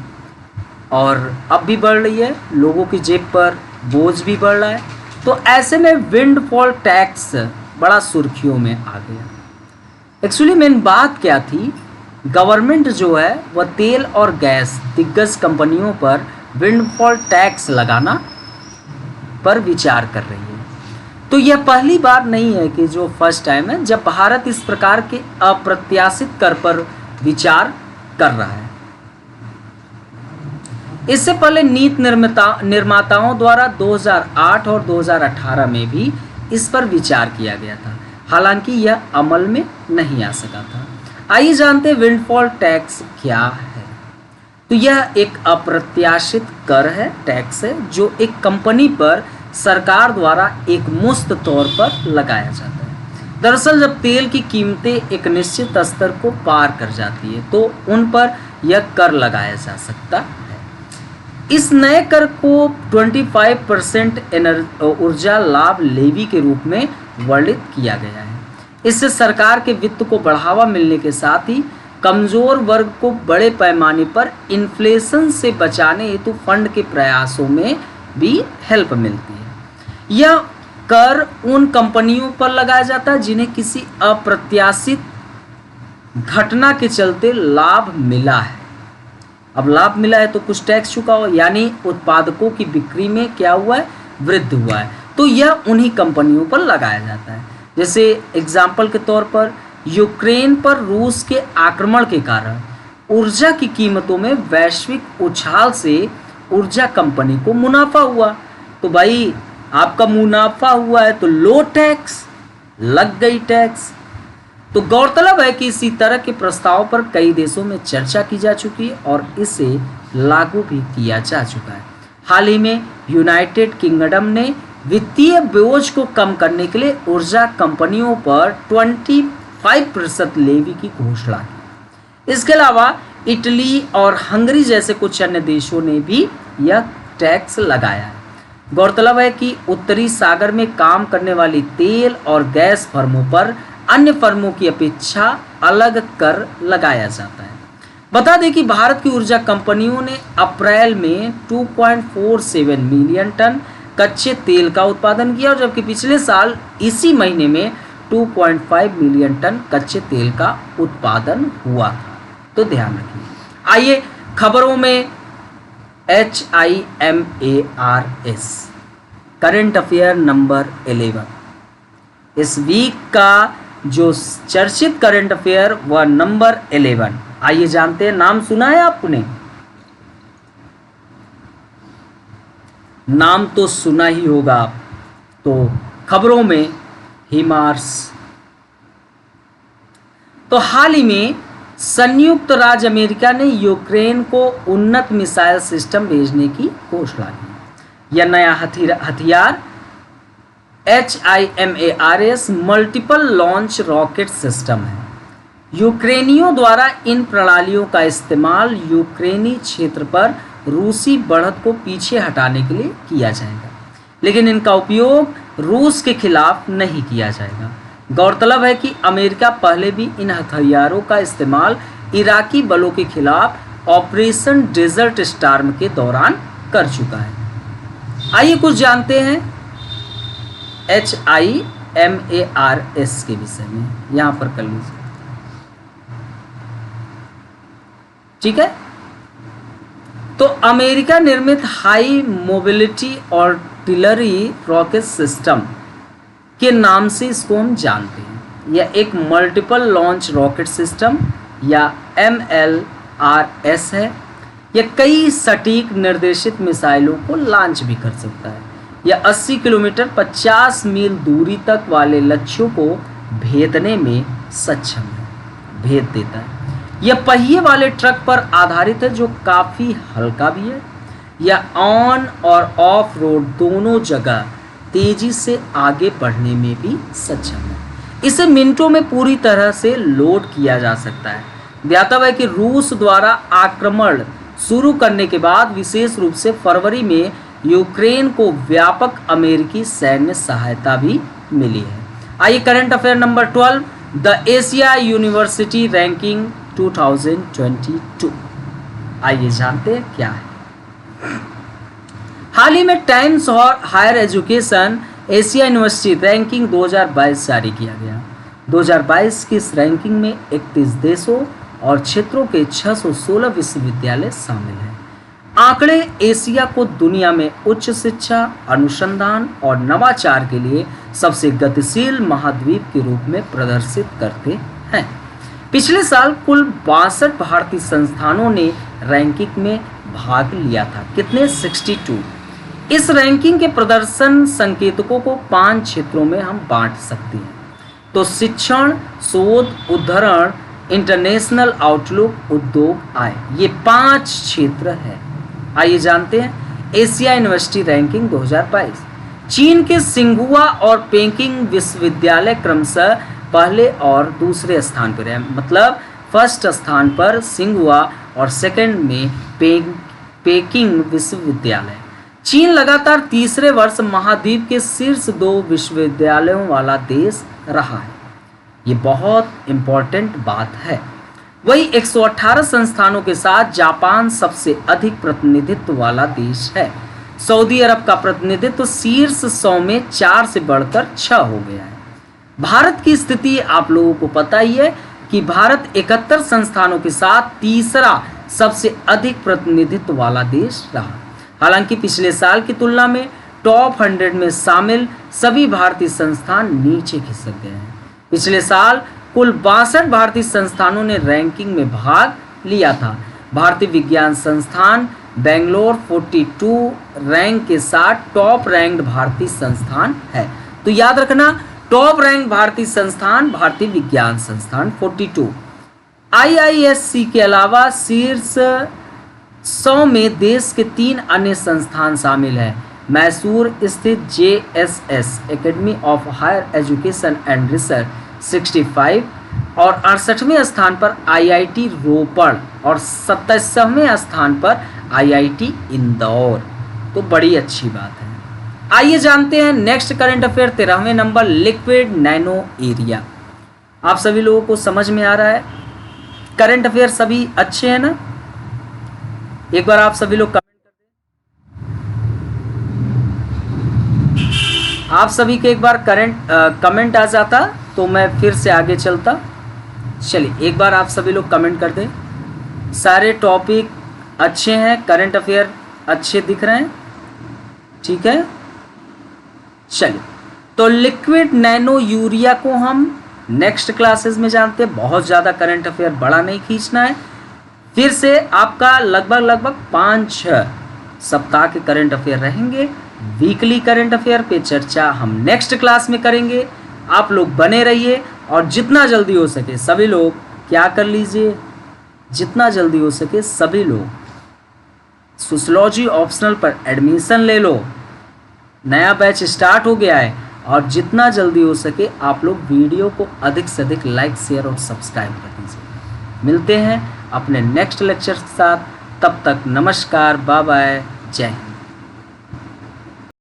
और अब भी बढ़ रही है, लोगों की जेब पर बोझ भी बढ़ रहा है। तो ऐसे में विंडफॉल टैक्स बड़ा सुर्खियों में आ गया। एक्चुअली मेन बात क्या थी, गवर्नमेंट जो है वह तेल और गैस दिग्गज कंपनियों पर विंडफॉल टैक्स लगाना पर विचार कर रही है। तो यह पहली बार नहीं है कि जो फर्स्ट टाइम है जब भारत इस प्रकार के अप्रत्याशित कर पर विचार कर रहा है। इससे पहले नीति निर्माताओं द्वारा 2008 और 2018 में भी इस पर विचार किया गया था, हालांकि यह अमल में नहीं आ सका था। आइए जानते हैं विंडफॉल टैक्स क्या है। तो यह एक अप्रत्याशित कर है, टैक्स है, जो एक कंपनी पर सरकार द्वारा एक मुश्त तौर पर लगाया जाता है। दरअसल जब तेल की कीमतें एक निश्चित स्तर को पार कर जाती है तो उन पर यह कर लगाया जा सकता है। इस नए कर को 25% ऊर्जा लाभ लेवी के रूप में वर्णित किया गया है। इससे सरकार के वित्त को बढ़ावा मिलने के साथ ही कमजोर वर्ग को बड़े पैमाने पर इन्फ्लेशन से बचाने हेतु फंड के प्रयासों में भी हेल्प मिलती है। यह कर उन कंपनियों पर लगाया जाता है जिन्हें किसी अप्रत्याशित घटना के चलते लाभ मिला है। अब लाभ मिला है तो कुछ टैक्स चुका हो, यानी उत्पादकों की बिक्री में क्या हुआ है, वृद्धि हुआ है, तो यह उन्हीं कंपनियों पर लगाया जाता है। जैसे एग्जाम्पल के तौर पर यूक्रेन पर रूस के आक्रमण के कारण ऊर्जा की कीमतों में वैश्विक उछाल से ऊर्जा कंपनी को मुनाफा हुआ। तो भाई आपका मुनाफा हुआ है तो लो टैक्स, लग गई टैक्स। तो गौरतलब है कि इसी तरह के प्रस्ताव पर कई देशों में चर्चा की जा चुकी है और इसे लागू भी किया जा चुका है। हाल ही में यूनाइटेड किंगडम ने वित्तीय बोझ को कम करने के लिए ऊर्जा कंपनियों पर 25% लेवी की घोषणा की। इसके अलावा इटली और हंगरी जैसे कुछ अन्य देशों ने भी यह टैक्स लगाया है। गौरतलब है कि उत्तरी सागर में काम करने वाली तेल और गैस फर्मों पर अन्य फर्मों की अपेक्षा अलग कर लगाया जाता है। बता दें कि भारत की ऊर्जा कंपनियों ने अप्रैल में 2.47 मिलियन टन कच्चे तेल का उत्पादन किया, जबकि पिछले साल इसी महीने में 2.5 मिलियन टन कच्चे तेल का उत्पादन हुआ था। तो ध्यान रखिए। आइए खबरों में HIMARS करंट अफेयर नंबर 11। इस वीक का जो चर्चित करंट अफेयर वह नंबर 11। आइए जानते हैं, नाम सुना है आपने? नाम तो सुना ही होगा। तो खबरों में हिमार्स। तो हाल ही में संयुक्त राज्य अमेरिका ने यूक्रेन को उन्नत मिसाइल सिस्टम भेजने की घोषणा की। यह नया हथियार HIMARS multiple launch rocket system है। यूक्रेनियों द्वारा इन प्रणालियों का इस्तेमाल यूक्रेनी क्षेत्र पर रूसी बढ़त को पीछे हटाने के लिए किया जाएगा, लेकिन इनका उपयोग रूस के खिलाफ नहीं किया जाएगा। गौरतलब है कि अमेरिका पहले भी इन हथियारों का इस्तेमाल इराकी बलों के खिलाफ ऑपरेशन डेजर्ट स्टार्म के दौरान कर चुका है। आइए कुछ जानते हैं HIMARS के विषय में, यहां पर कर लीजिए, ठीक है। तो अमेरिका निर्मित high mobility artillery rocket system के नाम से इसको हम जानते हैं। यह एक मल्टीपल लॉन्च रॉकेट सिस्टम या MLRS है। यह कई सटीक निर्देशित मिसाइलों को लॉन्च भी कर सकता है। यह 80 किलोमीटर 50 मील दूरी तक वाले लक्ष्यों को भेदने में सक्षम है, भेद देता है। यह पहिए वाले ट्रक पर आधारित है जो काफ़ी हल्का भी है। यह ऑन और ऑफ रोड दोनों जगह तेजी से आगे बढ़ने में भी सक्षम है। इसे मिनटों में पूरी तरह से लोड किया जा सकता है। ज्ञातव्य है कि रूस द्वारा आक्रमण शुरू करने के बाद विशेष रूप से फरवरी में यूक्रेन को व्यापक अमेरिकी सैन्य सहायता भी मिली है। आइए current affair number 12, the Asia university ranking 2022। आइए जानते हैं क्या है। हाल ही में टाइम्स और higher education Asia university ranking 2022 जारी किया गया। 2022 की इस रैंकिंग में 31 देशों और क्षेत्रों के 616 विश्वविद्यालय शामिल हैं। आंकड़े एशिया को दुनिया में उच्च शिक्षा, अनुसंधान और नवाचार के लिए सबसे गतिशील महाद्वीप के रूप में प्रदर्शित करते हैं। पिछले साल कुल 62 भारतीय संस्थानों ने रैंकिंग में भाग लिया था। कितने? 62। इस रैंकिंग के प्रदर्शन संकेतकों को 5 क्षेत्रों में हम बांट सकते हैं। तो शिक्षण, शोध, उद्धरण, इंटरनेशनल आउटलुक, उद्योग, आय, ये 5 क्षेत्र है। आइए जानते हैं एशिया यूनिवर्सिटी रैंकिंग 2022। चीन के सिंघुआ और पेकिंग विश्वविद्यालय क्रमशः पहले और दूसरे स्थान पर है। मतलब फर्स्ट स्थान पर सिंघुआ और सेकंड में पेकिंग विश्वविद्यालय। चीन लगातार तीसरे वर्ष महाद्वीप के शीर्ष 2 विश्वविद्यालयों वाला देश रहा है। ये बहुत इंपॉर्टेंट बात है। वही 118 संस्थानों के साथ जापान सबसे अधिक प्रतिनिधित्व वाला देश है। सऊदी अरब का प्रतिनिधित्व शीर्ष 100 में 4 से बढ़कर 6 हो गया है। भारत की स्थिति आप लोगों को पता ही है कि भारत 71 संस्थानों के साथ तीसरा सबसे अधिक प्रतिनिधित्व वाला देश रहा। हालांकि पिछले साल की तुलना में टॉप 100 में शामिल सभी भारतीय संस्थान नीचे खिसक गए हैं। पिछले साल कुल 62 भारतीय संस्थानों ने रैंकिंग में भाग लिया था। भारतीय विज्ञान संस्थान बेंगलोर 42 रैंक के साथ टॉप रैंक्ड भारतीय संस्थान है। तो याद रखना, टॉप रैंक भारतीय संस्थान भारतीय विज्ञान संस्थान 42। IISc के अलावा शीर्ष 100 में देश के 3 अन्य संस्थान शामिल हैं। मैसूर स्थित JSS academy of higher education and research 65 और 68वें स्थान पर IIT रोपड़ और 27वें स्थान पर IIT इंदौर। तो बड़ी अच्छी बात है। आइए जानते हैं नेक्स्ट करंट अफेयर 13वें नंबर, लिक्विड नैनो एरिया। आप सभी लोगों को समझ में आ रहा है? करंट अफेयर सभी अच्छे हैं ना? एक बार आप सभी लोग कमेंट कर दें। आप सभी के एक बार कमेंट आ जाता तो मैं फिर से आगे चलता। चलिए एक बार आप सभी लोग कमेंट कर दें। सारे टॉपिक अच्छे हैं, करंट अफेयर अच्छे दिख रहे हैं, ठीक है। चलिए, तो लिक्विड नैनो यूरिया को हम नेक्स्ट क्लासेस में जानते हैं। बहुत ज़्यादा करंट अफेयर बड़ा नहीं खींचना है। फिर से आपका लगभग 5-6 सप्ताह के करंट अफेयर रहेंगे। वीकली करंट अफेयर पे चर्चा हम नेक्स्ट क्लास में करेंगे। आप लोग बने रहिए और जितना जल्दी हो सके सभी लोग क्या कर लीजिए, जितना जल्दी हो सके सभी लोग सोशियोलॉजी ऑप्शनल पर एडमिशन ले लो। नया बैच स्टार्ट हो गया है और जितना जल्दी हो सके आप लोग वीडियो को अधिक से अधिक लाइक, शेयर और सब्सक्राइब कर दीजिए। मिलते हैं अपने नेक्स्ट लेक्चर के साथ। तब तक नमस्कार, बाय बाय, जय हिंद।